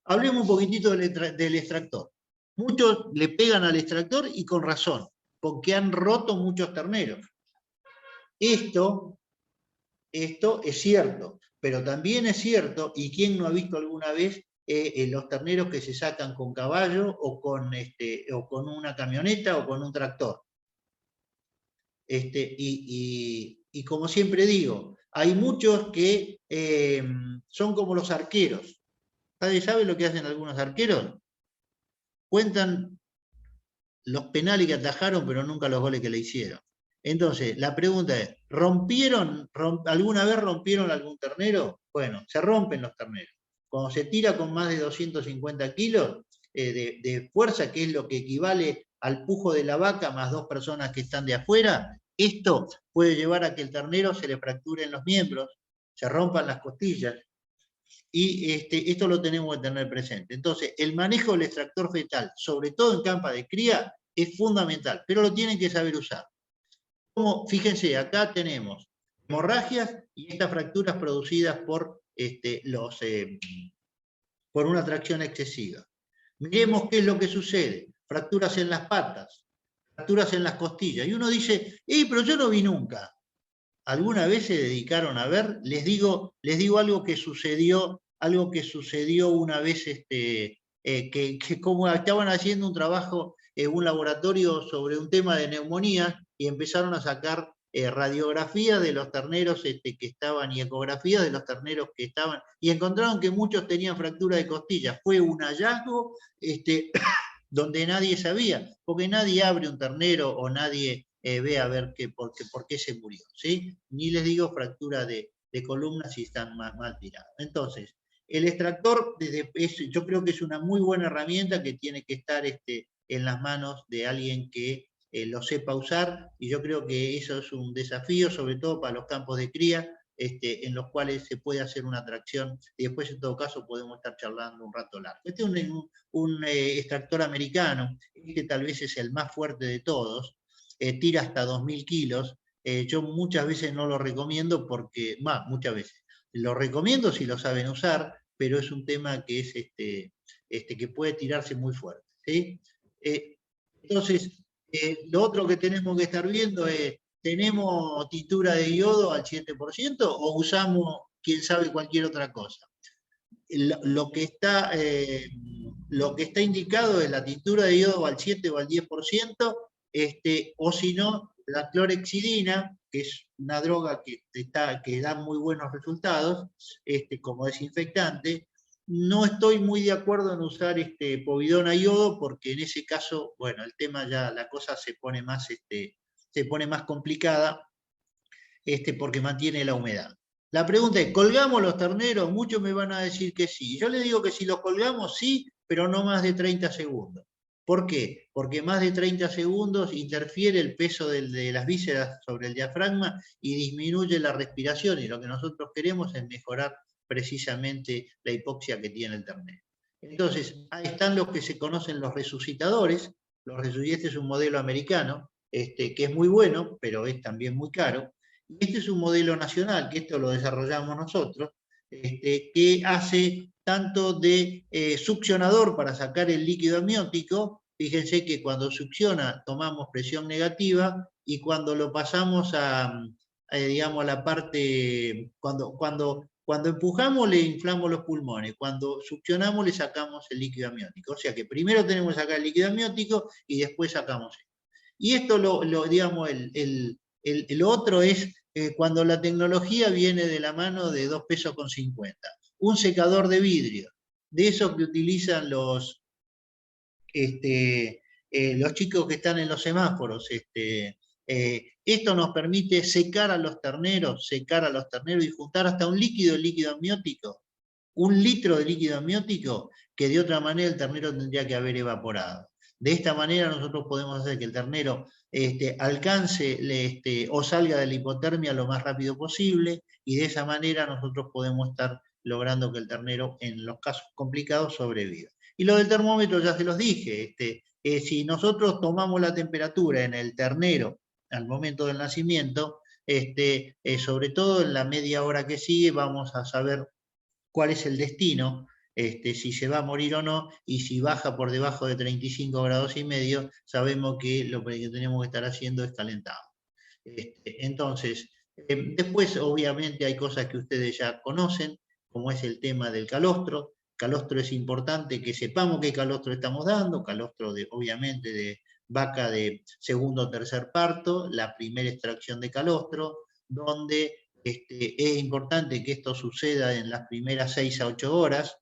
Hablemos un poquitito del extractor. Muchos le pegan al extractor y con razón, porque han roto muchos terneros. Esto es cierto, pero también es cierto, y quién no ha visto alguna vez los terneros que se sacan con caballo o con una camioneta o con un tractor. Y como siempre digo, hay muchos que son como los arqueros. ¿Sabe lo que hacen algunos arqueros? Cuentan los penales que atajaron, pero nunca los goles que le hicieron. Entonces, la pregunta es, ¿alguna vez rompieron algún ternero? Bueno, se rompen los terneros. Cuando se tira con más de 250 kilos de fuerza, que es lo que equivale al pujo de la vaca más 2 personas que están de afuera, esto puede llevar a que el ternero se le fracturen los miembros, se rompan las costillas, y esto lo tenemos que tener presente. Entonces, el manejo del extractor fetal, sobre todo en campa de cría, es fundamental, pero lo tienen que saber usar. Fíjense, acá tenemos hemorragias y estas fracturas producidas por una tracción excesiva. Miremos qué es lo que sucede. Fracturas en las patas, fracturas en las costillas. Y uno dice, pero yo no vi nunca. ¿Alguna vez se dedicaron a ver? Les digo algo que sucedió una vez, que como estaban haciendo un trabajo en un laboratorio sobre un tema de neumonía, y empezaron a sacar radiografías de los terneros que estaban, y ecografías de los terneros que estaban, y encontraron que muchos tenían fractura de costillas. Fue un hallazgo donde nadie sabía, porque nadie abre un ternero o nadie ve a ver por qué se murió, ¿sí? Ni les digo fractura de columna si están mal tirados. Entonces, el extractor yo creo que es una muy buena herramienta que tiene que estar en las manos de alguien que lo sepa usar, y yo creo que eso es un desafío, sobre todo para los campos de cría, en los cuales se puede hacer una tracción y después en todo caso podemos estar charlando un rato largo. Este es un extractor americano, este tal vez es el más fuerte de todos, tira hasta 2000 kilos, yo muchas veces no lo recomiendo porque, muchas veces, lo recomiendo si lo saben usar, pero es un tema que es que puede tirarse muy fuerte, ¿sí? Entonces, lo otro que tenemos que estar viendo es, ¿tenemos tintura de yodo al 7% o usamos, quién sabe, cualquier otra cosa? Lo que está indicado es la tintura de yodo al 7 o al 10%, o si no, la clorhexidina, que es una droga que da muy buenos resultados como desinfectante. No estoy muy de acuerdo en usar povidona yodo, porque en ese caso, bueno, el tema ya, la cosa se pone más complicada, porque mantiene la humedad. La pregunta es, ¿colgamos los terneros? Muchos me van a decir que sí. Yo les digo que si los colgamos, sí, pero no más de 30 segundos. ¿Por qué? Porque más de 30 segundos interfiere el peso de las vísceras sobre el diafragma y disminuye la respiración, y lo que nosotros queremos es mejorar precisamente la hipoxia que tiene el ternero. Entonces, ahí están los que se conocen los resucitadores. Este es un modelo americano, que es muy bueno, pero es también muy caro. Y este es un modelo nacional, que esto lo desarrollamos nosotros, que hace tanto de succionador para sacar el líquido amniótico. Fíjense que cuando succiona tomamos presión negativa, y cuando lo pasamos digamos, a la parte, cuando empujamos le inflamos los pulmones, cuando succionamos le sacamos el líquido amniótico. O sea que primero tenemos que sacar el líquido amniótico y después sacamos esto. Y esto, digamos, el otro es cuando la tecnología viene de la mano de 2,50 pesos. Un secador de vidrio, de esos que utilizan los chicos que están en los semáforos. Esto nos permite secar a los terneros y juntar hasta un líquido amniótico, 1 litro de líquido amniótico, que de otra manera el ternero tendría que haber evaporado. De esta manera nosotros podemos hacer que el ternero alcance o salga de la hipotermia lo más rápido posible, y de esa manera nosotros podemos estar logrando que el ternero, en los casos complicados, sobreviva. Y lo del termómetro ya se los dije, si nosotros tomamos la temperatura en el ternero al momento del nacimiento, sobre todo en la media hora que sigue, vamos a saber cuál es el destino, si se va a morir o no, y si baja por debajo de 35,5 grados, sabemos que lo que tenemos que estar haciendo es calentado. Entonces, después obviamente hay cosas que ustedes ya conocen, como es el tema del calostro. Calostro es importante que sepamos qué calostro estamos dando, calostro obviamente de vaca de segundo o tercer parto, la primera extracción de calostro, donde es importante que esto suceda en las primeras 6 a 8 horas,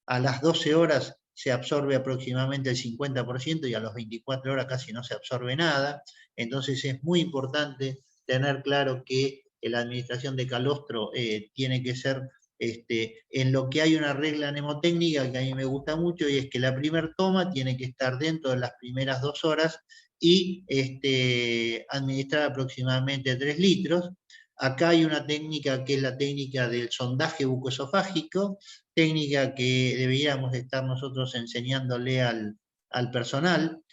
a las 12 horas se absorbe aproximadamente el 50% y a las 24 horas casi no se absorbe nada. Entonces es muy importante tener claro que la administración de calostro tiene que ser en lo que hay una regla mnemotécnica que a mí me gusta mucho, y es que la primera toma tiene que estar dentro de las primeras 2 horas y administrar aproximadamente 3 litros. Acá hay una técnica que es la técnica del sondaje bucoesofágico, técnica que deberíamos estar nosotros enseñándole al personal,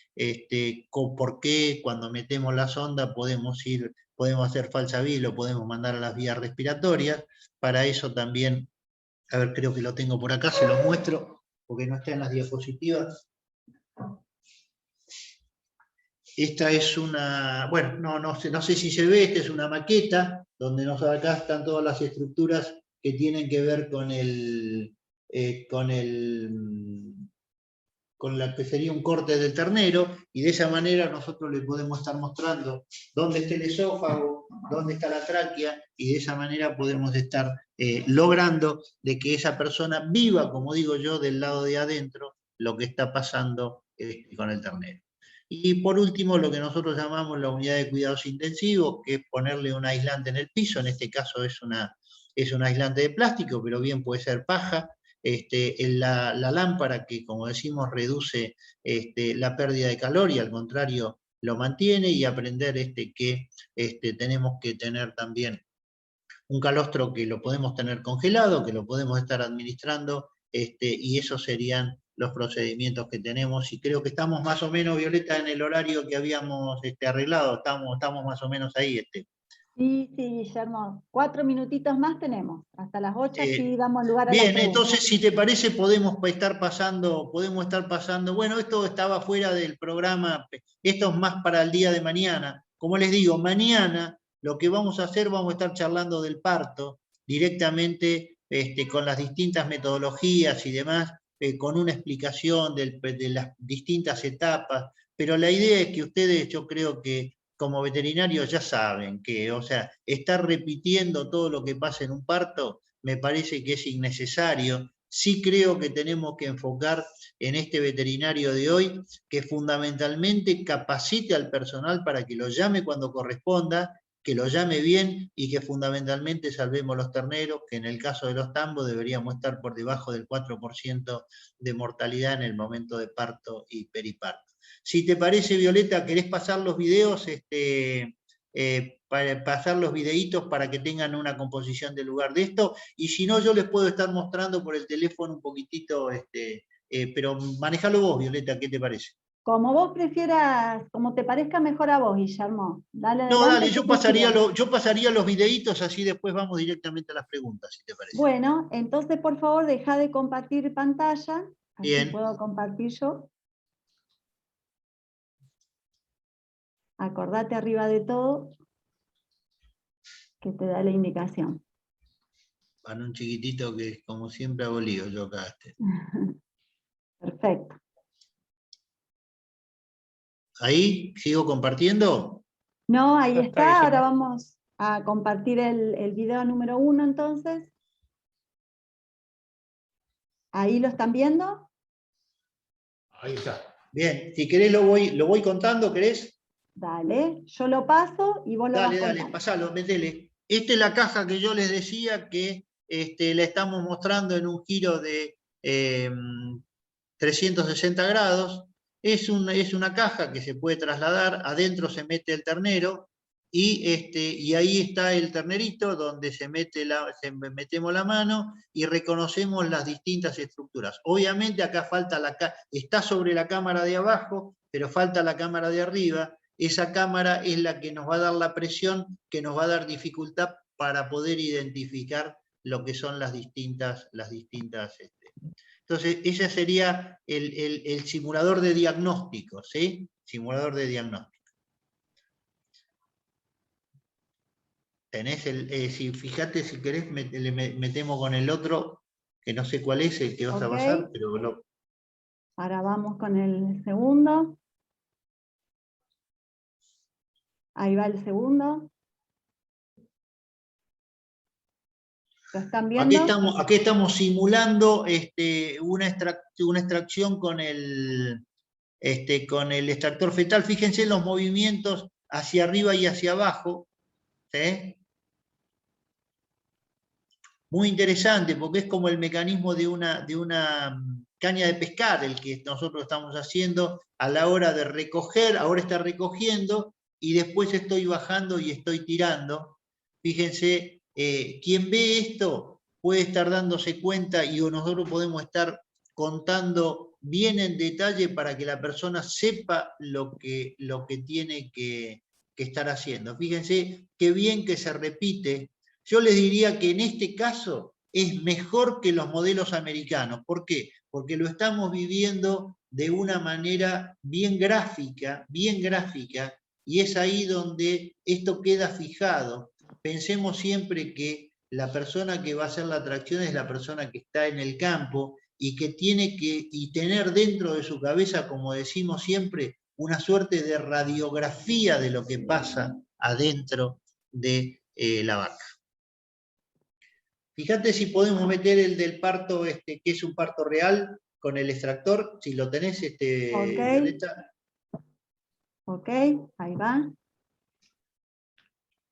por qué cuando metemos la sonda podemos hacer falsa vía y lo podemos mandar a las vías respiratorias. Para eso también, a ver, creo que lo tengo por acá, se lo muestro, porque no está en las diapositivas. Esta es una, bueno, no sé si se ve, esta es una maqueta, donde acá están todas las estructuras que tienen que ver con la que sería un corte del ternero, y de esa manera nosotros le podemos estar mostrando dónde está el esófago, dónde está la tráquea, y de esa manera podemos estar logrando de que esa persona viva, como digo yo, del lado de adentro, lo que está pasando con el ternero. Y por último, lo que nosotros llamamos la unidad de cuidados intensivos, que es ponerle un aislante en el piso. En este caso es un aislante de plástico, pero bien puede ser paja. La lámpara, que como decimos reduce la pérdida de calor y al contrario lo mantiene, y aprender que tenemos que tener también un calostro que lo podemos tener congelado, que lo podemos estar administrando, y esos serían los procedimientos que tenemos, y creo que estamos más o menos, Violeta, en el horario que habíamos arreglado, estamos más o menos ahí. Sí, sí, Guillermo. 4 minutitos más tenemos. Hasta las 8 sí damos lugar a las Bien, preguntas. entonces, si te parece, podemos estar pasando, bueno, esto estaba fuera del programa, esto es más para el día de mañana. Como les digo, mañana lo que vamos a hacer, vamos a estar charlando del parto, directamente con las distintas metodologías y demás, con una explicación de las distintas etapas, pero la idea es que ustedes, yo creo que como veterinarios ya saben que, o sea, estar repitiendo todo lo que pasa en un parto, me parece que es innecesario. Sí creo que tenemos que enfocar en este veterinario de hoy, que fundamentalmente capacite al personal para que lo llame cuando corresponda, que lo llame bien y que fundamentalmente salvemos los terneros, que en el caso de los tambos deberíamos estar por debajo del 4% de mortalidad en el momento de parto y periparto. Si te parece, Violeta, ¿querés pasar los videos? Para pasar los videitos para que tengan una composición del lugar de esto, y si no, yo les puedo estar mostrando por el teléfono un poquitito, pero manejalo vos, Violeta, ¿qué te parece? Como vos prefieras, como te parezca mejor a vos, Guillermo. Dale No, adelante. dale, yo pasaría los videitos, así después vamos directamente a las preguntas, si te parece. Bueno, entonces por favor deja de compartir pantalla, así Bien. puedo compartir yo. Acordate arriba de todo que te da la indicación. Para un chiquitito que como siempre hago lío yo acá. Perfecto. ¿Ahí sigo compartiendo? No, ahí Ya está, está. Ahora Guillermo. vamos a compartir el video número 1 entonces. ¿Ahí lo están viendo? Ahí está. Bien, si querés lo voy contando, ¿querés? Dale, yo lo paso y vos lo vas Dale, contando. pasalo, metele. Esta es la caja que yo les decía que la estamos mostrando en un giro de 360 grados. Es una caja que se puede trasladar, adentro se mete el ternero, y ahí está el ternerito donde metemos la mano y reconocemos las distintas estructuras. Obviamente acá está sobre la cámara de abajo, pero falta la cámara de arriba. Esa cámara es la que nos va a dar la presión, que nos va a dar dificultad para poder identificar lo que son las distintas. Entonces, ese sería el simulador de diagnóstico, ¿sí? Simulador de diagnóstico. Tenés fíjate, si querés, le metemos con el otro, que no sé cuál es el que vas a pasar, pero Ahora vamos con el segundo. Ahí va el segundo. ¿Lo están viendo? Aquí estamos simulando una extracción con el extractor fetal. Fíjense los movimientos hacia arriba y hacia abajo, ¿sí? Muy interesante, porque es como el mecanismo de una caña de pescar, el que nosotros estamos haciendo a la hora de recoger. Ahora está recogiendo y después estoy bajando y estoy tirando. Fíjense, quien ve esto puede estar dándose cuenta, y nosotros podemos estar contando bien en detalle para que la persona sepa lo que tiene que estar haciendo. Fíjense qué bien que se repite. Yo les diría que en este caso es mejor que los modelos americanos. ¿Por qué? Porque lo estamos viviendo de una manera bien gráfica, y es ahí donde esto queda fijado. Pensemos siempre que la persona que va a hacer la tracción es la persona que está en el campo y que tiene que tener dentro de su cabeza, como decimos siempre, una suerte de radiografía de lo que pasa adentro de la vaca. Fíjate si podemos meter el del parto, que es un parto real, con el extractor, si lo tenés, Violeta. Ok, ahí va.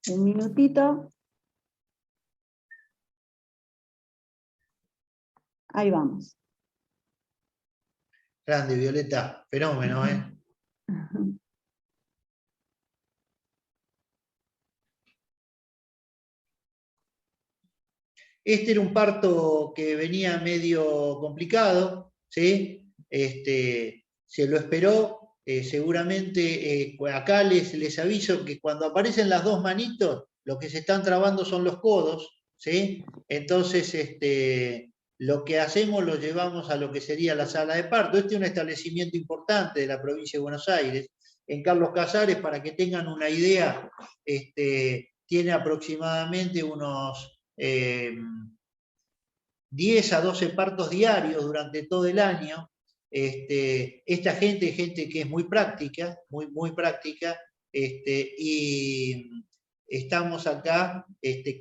Un minutito. Ahí vamos. Grande, Violeta, fenómeno, ¿eh? Este era un parto que venía medio complicado, ¿sí? Se lo esperó, seguramente acá les aviso que cuando aparecen las dos manitos, lo que se están trabando son los codos, ¿sí? Entonces, lo que hacemos lo llevamos a lo que sería la sala de parto. Este es un establecimiento importante de la provincia de Buenos Aires, en Carlos Casares, para que tengan una idea, tiene aproximadamente unos 10 a 12 partos diarios durante todo el año. Esta gente que es muy práctica, muy práctica, y estamos acá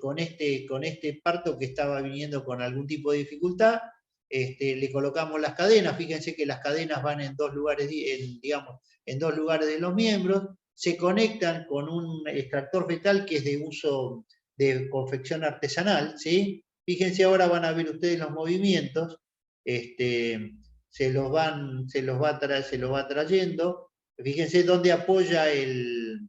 con este parto que estaba viniendo con algún tipo de dificultad. Le colocamos las cadenas, fíjense que las cadenas van en dos lugares, digamos, en dos lugares de los miembros, se conectan con un extractor fetal que es de uso de confección artesanal, ¿sí? Fíjense, ahora van a ver ustedes los movimientos, se los va trayendo. Fíjense dónde apoya el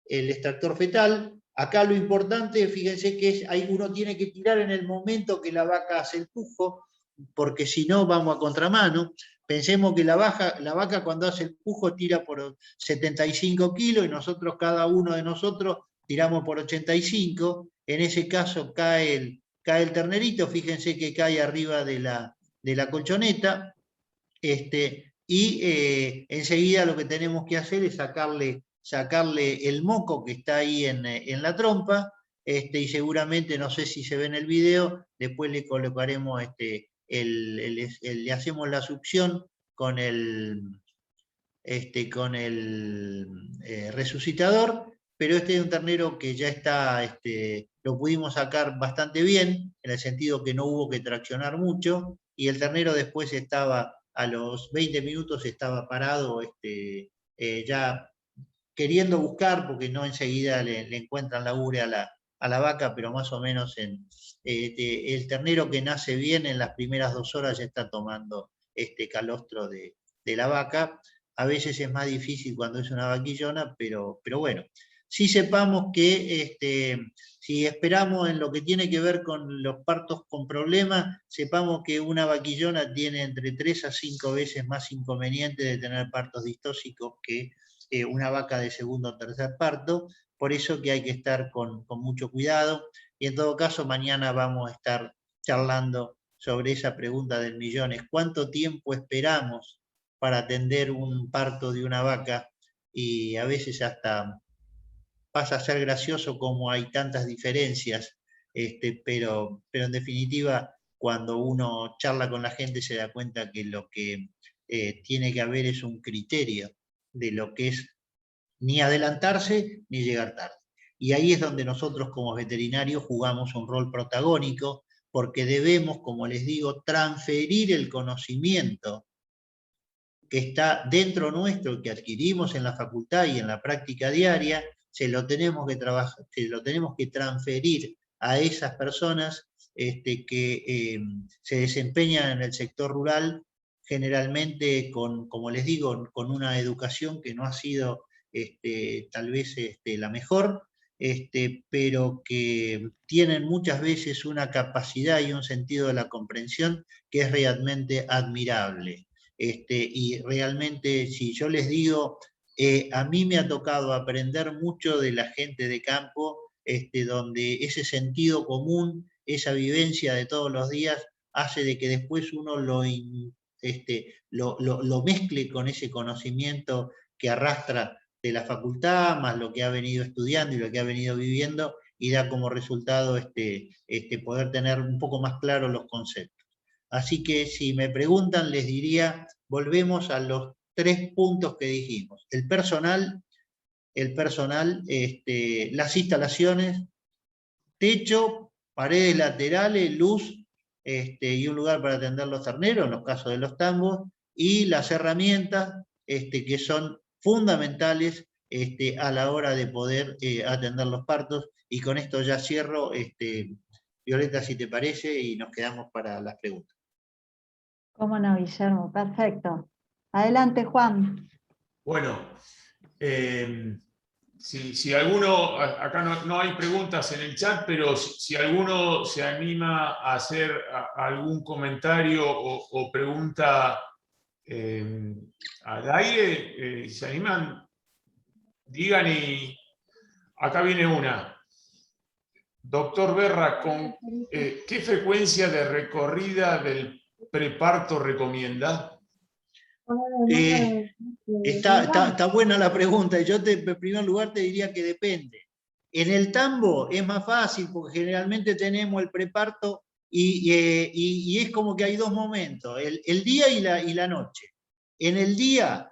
extractor fetal. Acá lo importante, fíjense que uno tiene que tirar en el momento que la vaca hace el pujo, porque si no vamos a contramano. Pensemos que la vaca cuando hace el pujo tira por 75 kilos y nosotros, cada uno de nosotros, tiramos por 85. En ese caso cae el ternerito, fíjense que cae arriba de la colchoneta, y enseguida lo que tenemos que hacer es sacarle el moco que está ahí en la trompa, y seguramente, no sé si se ve en el video, después le colocaremos, le hacemos la succión con el resucitador, pero este es un ternero que ya está, lo pudimos sacar bastante bien, en el sentido que no hubo que traccionar mucho, y el ternero después estaba, a los 20 minutos estaba parado, ya queriendo buscar, porque no enseguida le encuentran la urea a la vaca, pero más o menos el ternero que nace bien en las primeras 2 horas ya está tomando este calostro de la vaca. A veces es más difícil cuando es una vaquillona, pero bueno, sí sepamos que si esperamos en lo que tiene que ver con los partos con problemas, sepamos que una vaquillona tiene entre 3 a 5 veces más inconveniente de tener partos distóxicos que una vaca de segundo o tercer parto. Por eso que hay que estar con mucho cuidado, y en todo caso mañana vamos a estar charlando sobre esa pregunta del millón: ¿cuánto tiempo esperamos para atender un parto de una vaca? Y a veces hasta pasa a ser gracioso como hay tantas diferencias, pero en definitiva, cuando uno charla con la gente se da cuenta que lo que tiene que haber es un criterio de lo que es ni adelantarse ni llegar tarde. Y ahí es donde nosotros como veterinarios jugamos un rol protagónico, porque debemos, como les digo, transferir el conocimiento que está dentro nuestro, que adquirimos en la facultad y en la práctica diaria, se lo tenemos que transferir a esas personas que se desempeñan en el sector rural, generalmente como les digo, con una educación que no ha sido tal vez la mejor, pero que tienen muchas veces una capacidad y un sentido de la comprensión que es realmente admirable. Y realmente, si yo les digo, a mí me ha tocado aprender mucho de la gente de campo, donde ese sentido común, esa vivencia de todos los días, hace de que después uno lo mezcle con ese conocimiento que arrastra de la facultad, más lo que ha venido estudiando y lo que ha venido viviendo, y da como resultado poder tener un poco más claros los conceptos. Así que si me preguntan, les diría, volvemos a los 3 puntos que dijimos: el personal, las instalaciones, techo, paredes laterales, luz, y un lugar para atender los terneros, en los casos de los tambos, y las herramientas que son fundamentales a la hora de poder atender los partos. Y con esto ya cierro, Violeta, si te parece, y nos quedamos para las preguntas. Cómo no, Guillermo, perfecto. Adelante, Juan. Bueno, si alguno, acá no hay preguntas en el chat, pero si alguno se anima a hacer algún comentario o pregunta al aire, ¿se animan? Digan y acá viene una. Doctor Berra, ¿con qué frecuencia de recorrida del preparto recomienda? Está buena la pregunta. Yo en primer lugar te diría que depende. En el tambo es más fácil porque generalmente tenemos el preparto y es como que hay dos momentos, el día y la noche. En el día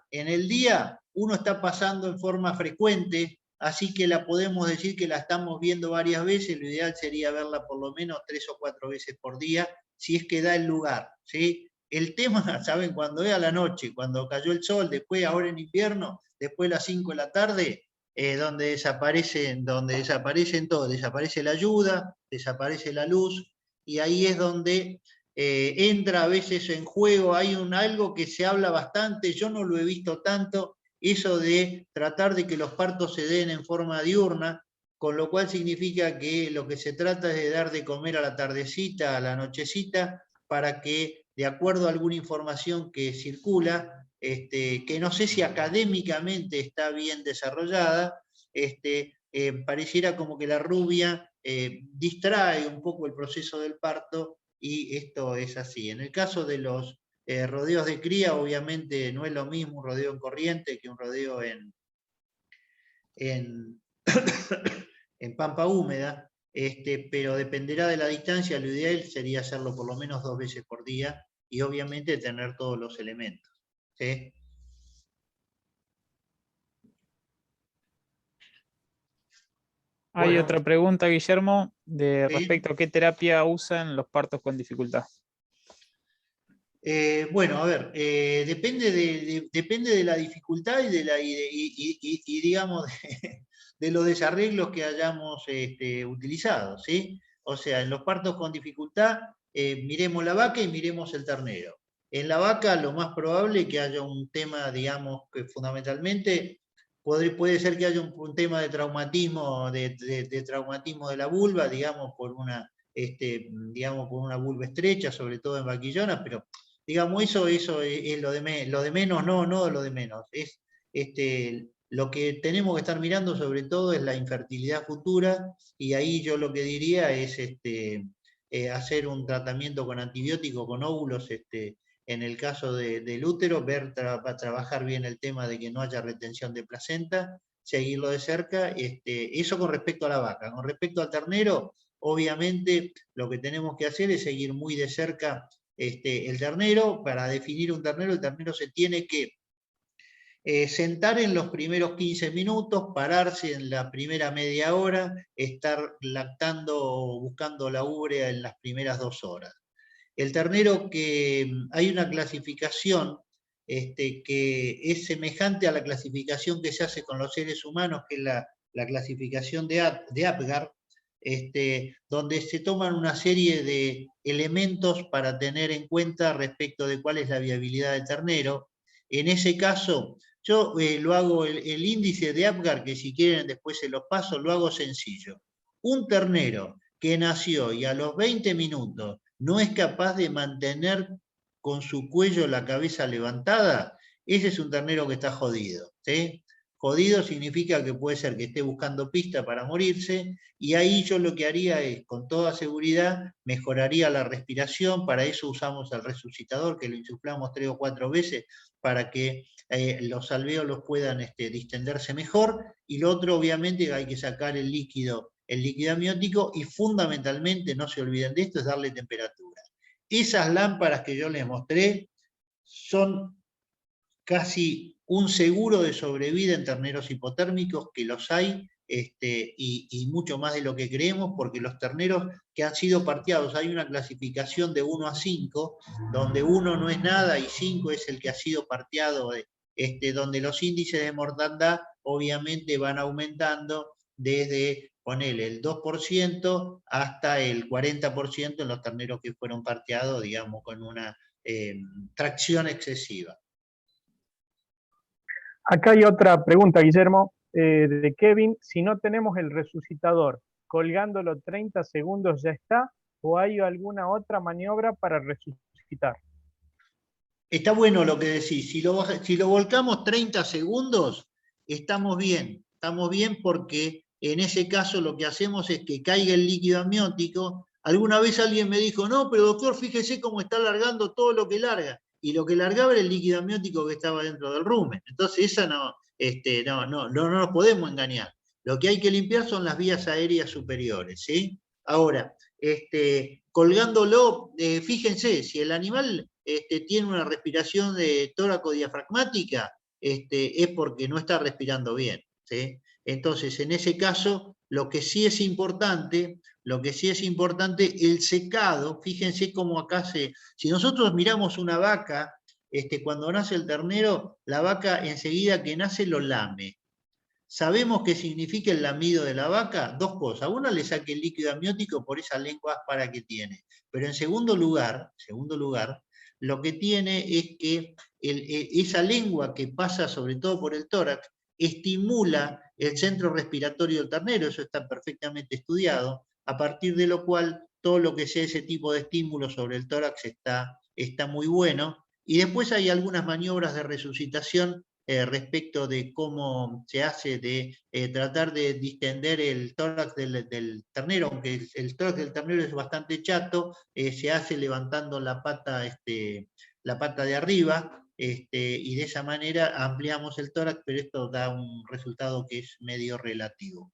uno está pasando en forma frecuente, así que la podemos decir que la estamos viendo varias veces. Lo ideal sería verla por lo menos 3 o 4 veces por día, si es que da el lugar, ¿sí? El tema, ¿saben? Cuando es a la noche, cuando cayó el sol, después ahora en invierno, después de las 5 de la tarde, donde desaparecen todo, desaparece la ayuda, desaparece la luz, y ahí es donde entra a veces en juego, hay algo que se habla bastante, yo no lo he visto tanto, eso de tratar de que los partos se den en forma diurna, con lo cual significa que lo que se trata es de dar de comer a la tardecita, a la nochecita, para que, de acuerdo a alguna información que circula, que no sé si académicamente está bien desarrollada, pareciera como que la rubia distrae un poco el proceso del parto, y esto es así. En el caso de los rodeos de cría, obviamente no es lo mismo un rodeo en corriente que un rodeo en pampa húmeda, pero dependerá de la distancia. Lo ideal sería hacerlo por lo menos 2 veces por día y obviamente tener todos los elementos, ¿sí? Hay Bueno. otra pregunta, Guillermo, ¿Sí? respecto a qué terapia usan los partos con dificultad. Bueno, a ver, depende de la dificultad y digamos, de los desarreglos que hayamos utilizado, ¿sí? O sea, en los partos con dificultad, miremos la vaca y miremos el ternero. En la vaca lo más probable es que haya un tema, digamos, que fundamentalmente puede ser que haya un tema de traumatismo, de traumatismo de la vulva, digamos, por una vulva estrecha, sobre todo en vaquillonas, pero digamos, eso es lo de menos, no lo de menos. Es, lo que tenemos que estar mirando sobre todo es la infertilidad futura, y ahí yo lo que diría es hacer un tratamiento con antibiótico, con óvulos, en el caso del útero, trabajar bien el tema de que no haya retención de placenta, seguirlo de cerca, eso con respecto a la vaca. Con respecto al ternero, obviamente lo que tenemos que hacer es seguir muy de cerca el ternero. Para definir un ternero, el ternero se tiene que sentar en los primeros 15 minutos, pararse en la primera media hora, estar lactando o buscando la urea en las primeras 2 horas. El ternero, que hay una clasificación que es semejante a la clasificación que se hace con los seres humanos, que es la clasificación de Apgar, donde se toman una serie de elementos para tener en cuenta respecto de cuál es la viabilidad del ternero. En ese caso, yo lo hago, el índice de Apgar, que si quieren después se los paso, lo hago sencillo. Un ternero que nació y a los 20 minutos no es capaz de mantener con su cuello la cabeza levantada, ese es un ternero que está jodido, ¿sí? Jodido significa que puede ser que esté buscando pista para morirse, y ahí yo lo que haría es, con toda seguridad, mejoraría la respiración. Para eso usamos el resucitador, que lo insuflamos 3 o 4 veces para que los alvéolos puedan distenderse mejor, y lo otro, obviamente, hay que sacar el líquido amniótico, y fundamentalmente, no se olviden de esto, es darle temperatura. Esas lámparas que yo les mostré son casi un seguro de sobrevida en terneros hipotérmicos, que los hay, y mucho más de lo que creemos, porque los terneros que han sido parteados, hay una clasificación de 1 a 5, donde 1 no es nada y 5 es el que ha sido parteado, donde los índices de mortandad obviamente van aumentando desde, ponele, el 2% hasta el 40% en los terneros que fueron parteados, digamos, con una tracción excesiva. Acá hay otra pregunta, Guillermo. de Kevin, si no tenemos el resucitador, colgándolo 30 segundos ya está, o hay alguna otra maniobra para resucitar. Está bueno lo que decís. Si lo volcamos 30 segundos, estamos bien porque en ese caso lo que hacemos es que caiga el líquido amniótico. Alguna vez alguien me dijo, no, pero doctor, fíjese cómo está largando todo lo que larga. Y lo que largaba era el líquido amniótico que estaba dentro del rumen. Entonces esa no nos podemos engañar. Lo que hay que limpiar son las vías aéreas superiores, ¿sí? Ahora, colgándolo, fíjense, si el animal tiene una respiración de tóraco-diafragmática, es porque no está respirando bien, ¿sí? Entonces, en ese caso, lo que sí es importante, el secado. Fíjense cómo acá si nosotros miramos una vaca, cuando nace el ternero, la vaca enseguida que nace lo lame. ¿Sabemos qué significa el lamido de la vaca? Dos cosas. Una, le saque el líquido amniótico por esa lengua áspera que tiene. Pero en segundo lugar, lo que tiene es que esa lengua que pasa sobre todo por el tórax estimula el centro respiratorio del ternero. Eso está perfectamente estudiado, a partir de lo cual todo lo que sea ese tipo de estímulo sobre el tórax está muy bueno. Y después hay algunas maniobras de resucitación respecto de cómo se hace de tratar de distender el tórax del ternero, aunque el tórax del ternero es bastante chato, se hace levantando la pata de arriba, y de esa manera ampliamos el tórax, pero esto da un resultado que es medio relativo.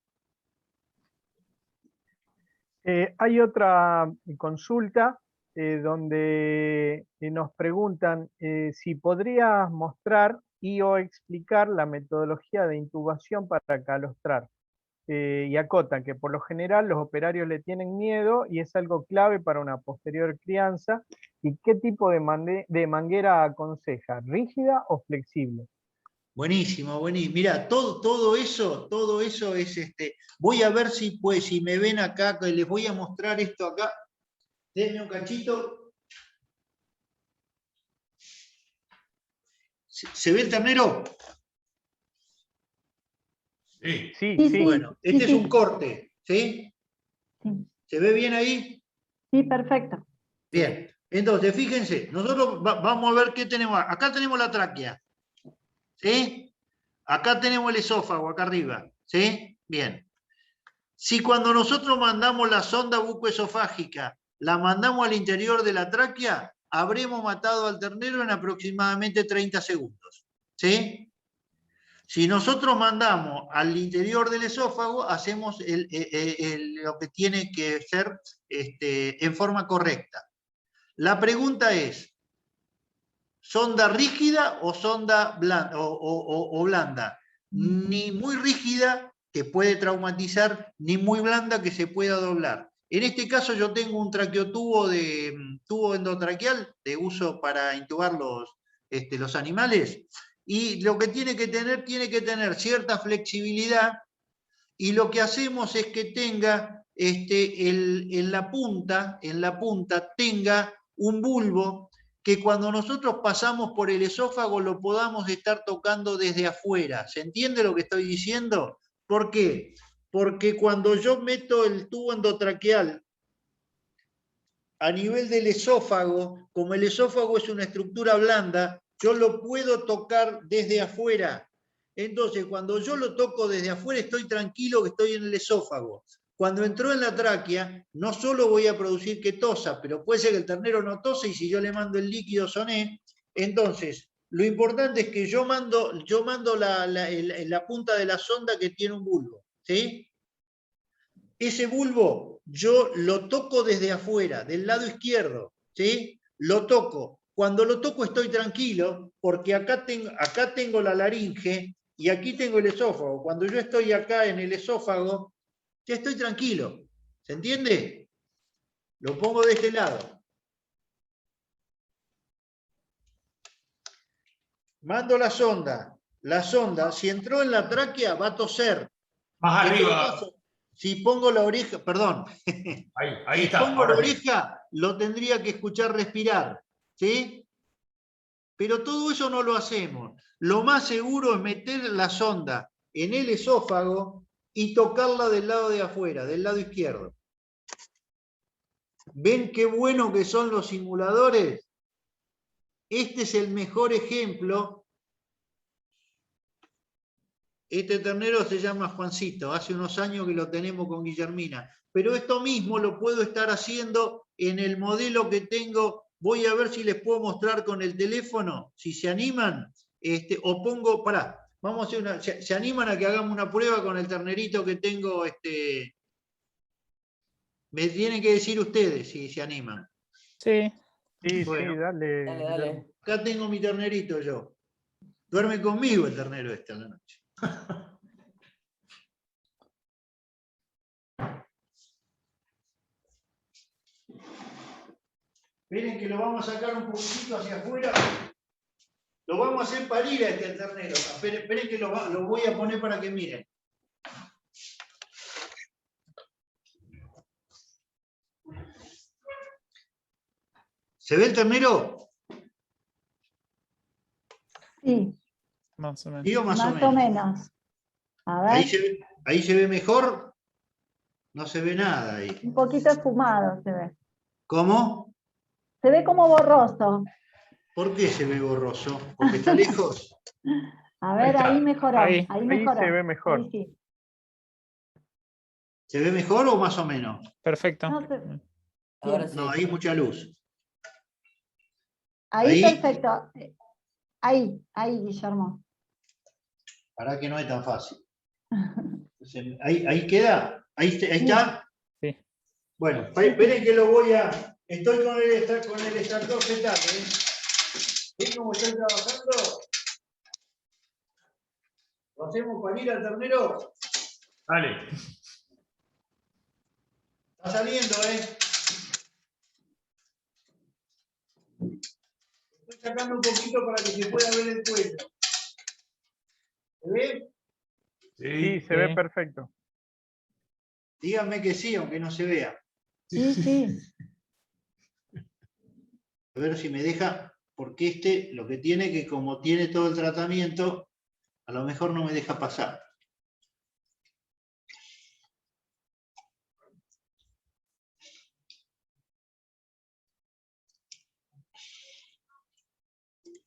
Hay otra consulta donde nos preguntan si podrías mostrar o explicar la metodología de intubación para calostrar. Y acotan que por lo general los operarios le tienen miedo y es algo clave para una posterior crianza. ¿Y qué tipo de manguera aconseja? ¿Rígida o flexible? Buenísimo, buenísimo. Mirá, todo eso es Voy a ver si me ven acá, que les voy a mostrar esto acá. Denme un cachito. ¿Se ve el ternero? Sí. Sí. Bueno, este es un corte, ¿sí? Sí. ¿Se ve bien ahí? Sí, perfecto. Bien. Entonces, fíjense, nosotros vamos a ver qué tenemos. Acá tenemos la tráquea, ¿sí? Acá tenemos el esófago, acá arriba, ¿sí? Bien. Si cuando nosotros mandamos la sonda bucoesofágica, la mandamos al interior de la tráquea, habremos matado al ternero en aproximadamente 30 segundos, ¿sí? Si nosotros mandamos al interior del esófago, hacemos lo que tiene que ser en forma correcta. La pregunta es, ¿sonda rígida o sonda blanda, o blanda? Ni muy rígida, que puede traumatizar, ni muy blanda, que se pueda doblar. En este caso yo tengo un traqueotubo tubo endotraqueal de uso para intubar los animales, y lo que tiene que tener cierta flexibilidad, y lo que hacemos es que tenga en la punta tenga un bulbo que cuando nosotros pasamos por el esófago lo podamos estar tocando desde afuera. ¿Se entiende lo que estoy diciendo? ¿Por qué? Porque cuando yo meto el tubo endotraqueal a nivel del esófago, como el esófago es una estructura blanda, yo lo puedo tocar desde afuera. Entonces, cuando yo lo toco desde afuera, estoy tranquilo que estoy en el esófago. Cuando entró en la tráquea, no solo voy a producir que tosa, pero puede ser que el ternero no tose, y si yo le mando el líquido soné. Entonces, lo importante es que yo mando la punta de la sonda que tiene un bulbo, ¿sí? Ese bulbo yo lo toco desde afuera, del lado izquierdo, ¿sí? Lo toco. Cuando lo toco estoy tranquilo, porque acá tengo la laringe y aquí tengo el esófago. Cuando yo estoy acá en el esófago, ya estoy tranquilo. ¿Se entiende? Lo pongo de este lado. Mando la sonda. La sonda, si entró en la tráquea, va a toser. Más En todo arriba. caso, si pongo la oreja, perdón. Ahí Si está. pongo la Ahora sí. oreja, lo tendría que escuchar respirar, ¿sí? Pero todo eso no lo hacemos. Lo más seguro es meter la sonda en el esófago y tocarla del lado de afuera, del lado izquierdo. ¿Ven qué bueno que son los simuladores? Este es el mejor ejemplo. Este ternero se llama Juancito, hace unos años que lo tenemos con Guillermina. Pero esto mismo lo puedo estar haciendo en el modelo que tengo. Voy a ver si les puedo mostrar con el teléfono, si se animan, o pongo, pará, vamos a hacer una, ¿se animan a que hagamos una prueba con el ternerito que tengo? Me tienen que decir ustedes si se animan. Sí. Sí, Bueno. sí, dale. Dale, dale. Acá tengo mi ternerito yo. Duerme conmigo el ternero este a la noche. Miren que lo vamos a sacar un poquitito hacia afuera. Lo vamos a hacer parir a este ternero. Esperen que lo voy a poner para que miren. ¿Se ve el ternero? Sí, Más o menos. Digo más más o menos. A ver, Ahí se ve mejor. No se ve nada ahí. un poquito esfumado se ve. ¿Cómo? Se ve como borroso. ¿Por qué se ve borroso? ¿Porque está lejos? A ver, está. ahí mejoró. Ahí. Ahí Ahí mejoró. se ve mejor. Ahí sí. ¿Se ve mejor o más o menos? Perfecto. No sé. Ahora sí. No, ahí mucha luz. Ahí Ahí. perfecto. Ahí, Guillermo. Para que no es tan fácil. Ahí queda. Ahí está. Sí. Bueno, esperen que lo voy a. Estoy con el extractor fetal. ¿Ven cómo estoy trabajando? ¿Lo hacemos parir al ternero? Dale. Está saliendo, Estoy sacando un poquito para que se pueda ver el cuello. ¿Se ve? Sí, se ve perfecto. Díganme que sí, aunque no se vea. Sí, sí. A ver si me deja, porque lo que tiene que, como tiene todo el tratamiento, a lo mejor no me deja pasar.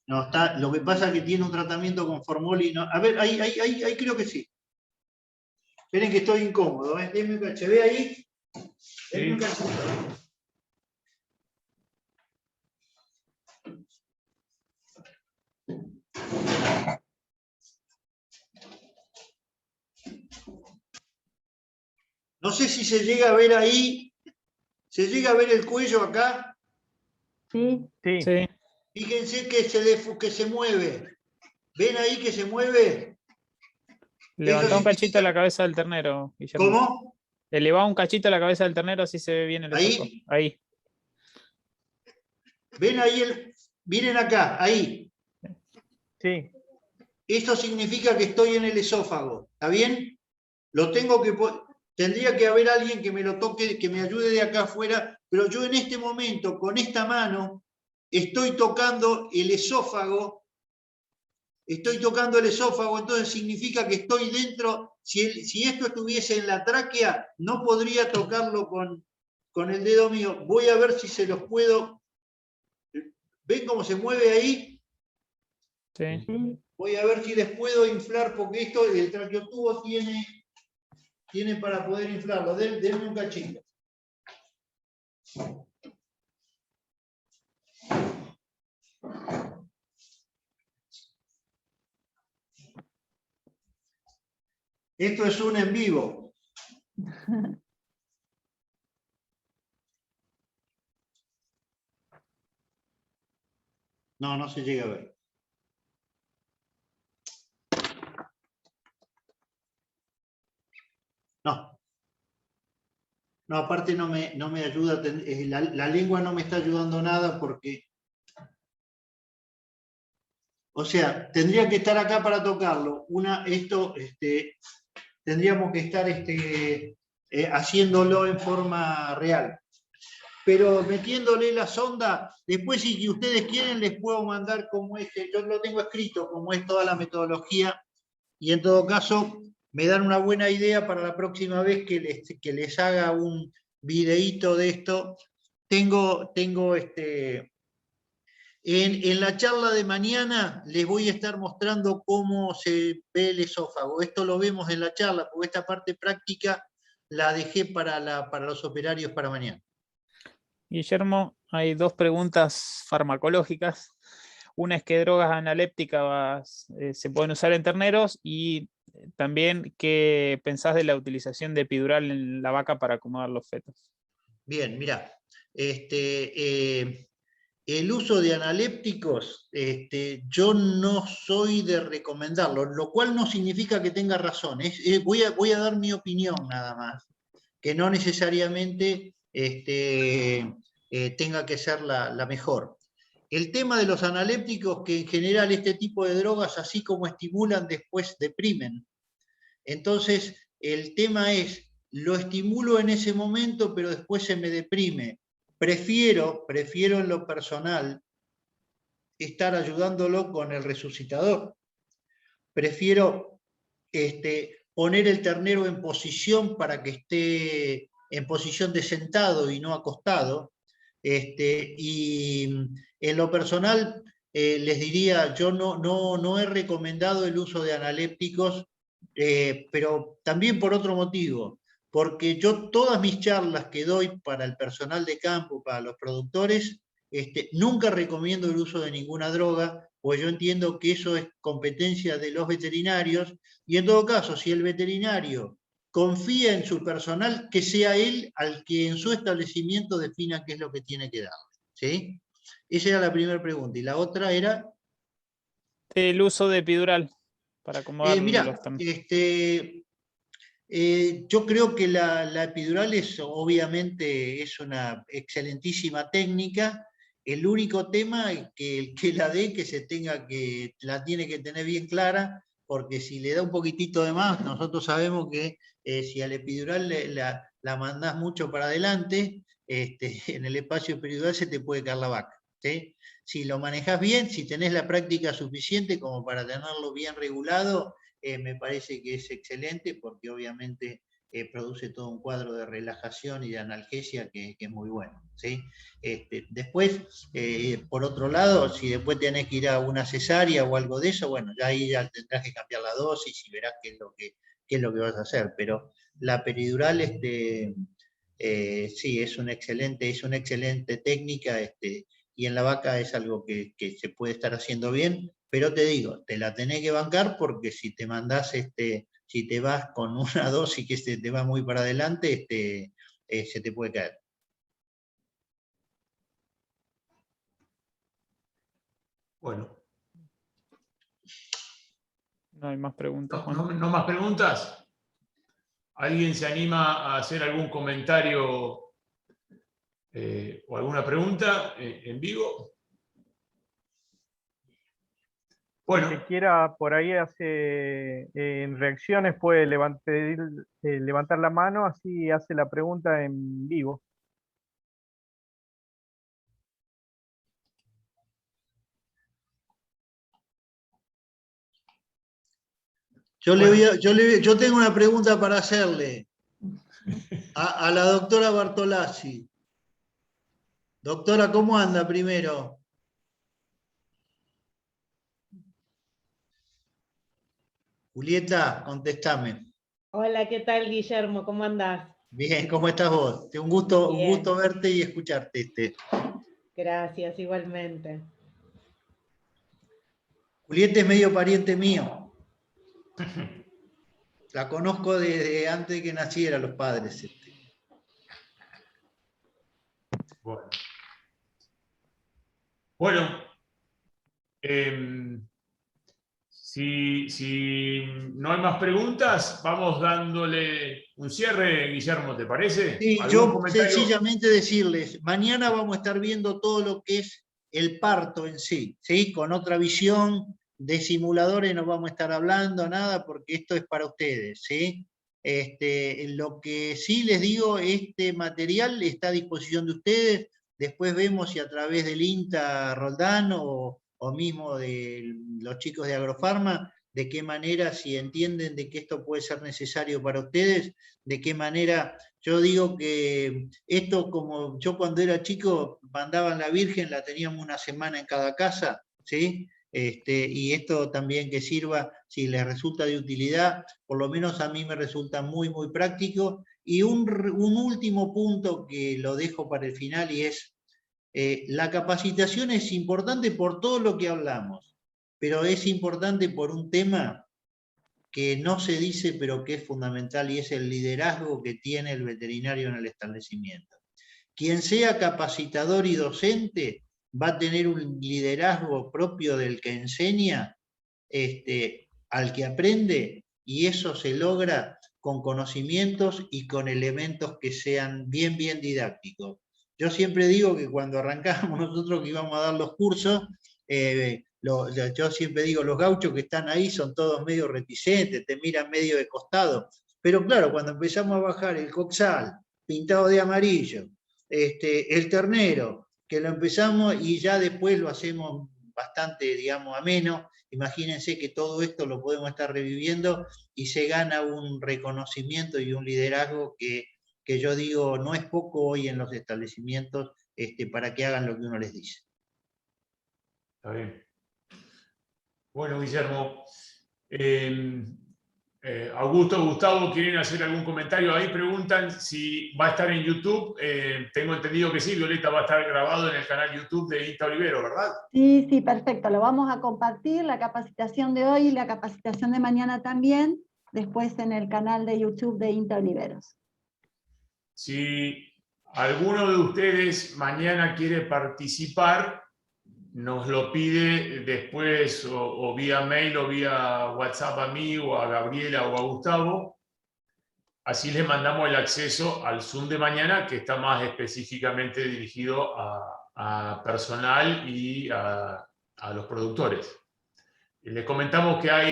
No, lo que pasa es que tiene un tratamiento con formol. A ver, ahí creo que sí. Esperen que estoy incómodo, Denme un cachito. ¿Se ve ahí? Denme un cachito. No sé si se llega a ver ahí. ¿Se llega a ver el cuello acá? Sí. Sí. Sí. Fíjense que se mueve. ¿Ven ahí que se mueve? Levantá un cachito la cabeza del ternero, Guillermo. ¿Cómo? Elevá un cachito la cabeza del ternero, así se ve bien el Ahí. esófago. Ahí. ¿Ven ahí? Miren acá, ahí. Sí. Esto significa que estoy en el esófago. ¿Está bien? Tendría que haber alguien que me lo toque, que me ayude de acá afuera, pero yo en este momento, con esta mano, estoy tocando el esófago. Entonces significa que estoy dentro. Si esto estuviese en la tráquea, no podría tocarlo con el dedo mío. Voy a ver si se los puedo. ¿Ven cómo se mueve ahí? Sí. Voy a ver si les puedo inflar, porque el traqueotubo tiene para poder inflarlo. Denme un cachito. Esto es un en vivo. No se llega a ver. No, aparte no me ayuda, la lengua no me está ayudando nada porque... O sea, tendría que estar acá para tocarlo. Tendríamos que estar haciéndolo en forma real. Pero metiéndole la sonda, después si ustedes quieren les puedo mandar como yo lo tengo escrito, como es toda la metodología, y en todo caso me dan una buena idea para la próxima vez que les haga un videíto de esto. Tengo en la charla de mañana les voy a estar mostrando cómo se ve el esófago. Esto lo vemos en la charla, porque esta parte práctica la dejé para los operarios para mañana. Guillermo, hay dos preguntas farmacológicas. Una es qué drogas analépticas se pueden usar en terneros, y también qué pensás de la utilización de epidural en la vaca para acomodar los fetos. Bien, mirá, el uso de analépticos, yo no soy de recomendarlo, lo cual no significa que tenga razón. Voy a dar mi opinión nada más, que no necesariamente tenga que ser la mejor. El tema de los analépticos, que en general este tipo de drogas, así como estimulan, después deprimen. Entonces, el tema es, lo estimulo en ese momento, pero después se me deprime. Prefiero en lo personal estar ayudándolo con el resucitador. Prefiero poner el ternero en posición para que esté en posición de sentado y no acostado. Y en lo personal les diría, yo no he recomendado el uso de analépticos, pero también por otro motivo, porque yo todas mis charlas que doy para el personal de campo, para los productores, nunca recomiendo el uso de ninguna droga, pues yo entiendo que eso es competencia de los veterinarios, y en todo caso, si el veterinario confía en su personal, que sea él al que en su establecimiento defina qué es lo que tiene que dar. ¿Sí? Esa era la primera pregunta. Y la otra era... El uso de epidural para acomodar Mirá, los terneros. yo creo que la epidural obviamente es una excelentísima técnica. El único tema es que el que la dé, la tiene que tener bien clara, porque si le da un poquitito de más, nosotros sabemos que si al epidural la mandás mucho para adelante, en el espacio peridural se te puede caer la vaca. ¿Sí? Si lo manejás bien, si tenés la práctica suficiente como para tenerlo bien regulado, me parece que es excelente, porque obviamente produce todo un cuadro de relajación y de analgesia que es muy bueno. ¿Sí? Después, por otro lado, si después tenés que ir a una cesárea o algo de eso, bueno, ya ahí ya tendrás que cambiar la dosis y verás qué es lo que vas a hacer. Pero la peridural, sí, es una excelente técnica, y en la vaca es algo que se puede estar haciendo bien, pero te digo, te la tenés que bancar, porque si te mandás, si te vas con una dosis que te va muy para adelante, se te puede caer. Bueno. No hay más preguntas. ¿No más preguntas? ¿Alguien se anima a hacer algún comentario o alguna pregunta en vivo? Bueno. El que quiera por ahí en reacciones puede levantar la mano, así hace la pregunta en vivo. Yo tengo una pregunta para hacerle a la doctora Bartolazzi. Doctora, ¿cómo anda primero? Julieta, contestame. Hola, ¿qué tal, Guillermo? ¿Cómo andás? Bien, ¿cómo estás vos? Un gusto verte y escucharte. Gracias, igualmente. Julieta es medio pariente mío. La conozco desde antes de que nacieran los padres. Bueno, si no hay más preguntas, vamos dándole un cierre, Guillermo, ¿te parece? Sí, yo sencillamente decirles, mañana vamos a estar viendo todo lo que es el parto en sí, ¿sí? Con otra visión. De simuladores no vamos a estar hablando nada, porque esto es para ustedes, ¿sí? Lo que sí les digo, este material está a disposición de ustedes. Después vemos si a través del INTA Roldán o mismo de los chicos de Agrofarma de qué manera, si entienden de que esto puede ser necesario para ustedes, de qué manera. Yo digo que esto, como yo cuando era chico mandaban la Virgen, la teníamos una semana en cada casa, ¿sí? Y esto también que sirva, si les resulta de utilidad, por lo menos a mí me resulta muy, muy práctico. Y un último punto que lo dejo para el final y es, la capacitación es importante por todo lo que hablamos, pero es importante por un tema que no se dice, pero que es fundamental, y es el liderazgo que tiene el veterinario en el establecimiento. Quien sea capacitador y docente va a tener un liderazgo propio del que enseña, al que aprende, y eso se logra con conocimientos y con elementos que sean bien, bien didácticos. Yo siempre digo que cuando arrancamos nosotros que íbamos a dar los cursos, yo siempre digo, los gauchos que están ahí son todos medio reticentes, te miran medio de costado, pero claro, cuando empezamos a bajar el coxal pintado de amarillo, el ternero, que lo empezamos y ya después lo hacemos bastante, digamos, ameno. Imagínense que todo esto lo podemos estar reviviendo y se gana un reconocimiento y un liderazgo que yo digo no es poco hoy en los establecimientos, para que hagan lo que uno les dice. Está bien. Bueno, Guillermo, Augusto, Gustavo, ¿quieren hacer algún comentario? Ahí preguntan si va a estar en YouTube. Tengo entendido que sí, Violeta, va a estar grabado en el canal YouTube de INTA Olivero, ¿verdad? Sí, sí, perfecto. Lo vamos a compartir, la capacitación de hoy y la capacitación de mañana también, después en el canal de YouTube de INTA Oliveros. Si alguno de ustedes mañana quiere participar, nos lo pide después o vía mail o vía WhatsApp a mí o a Gabriela o a Gustavo. Así les mandamos el acceso al Zoom de mañana, que está más específicamente dirigido a personal y a los productores. Les comentamos que hay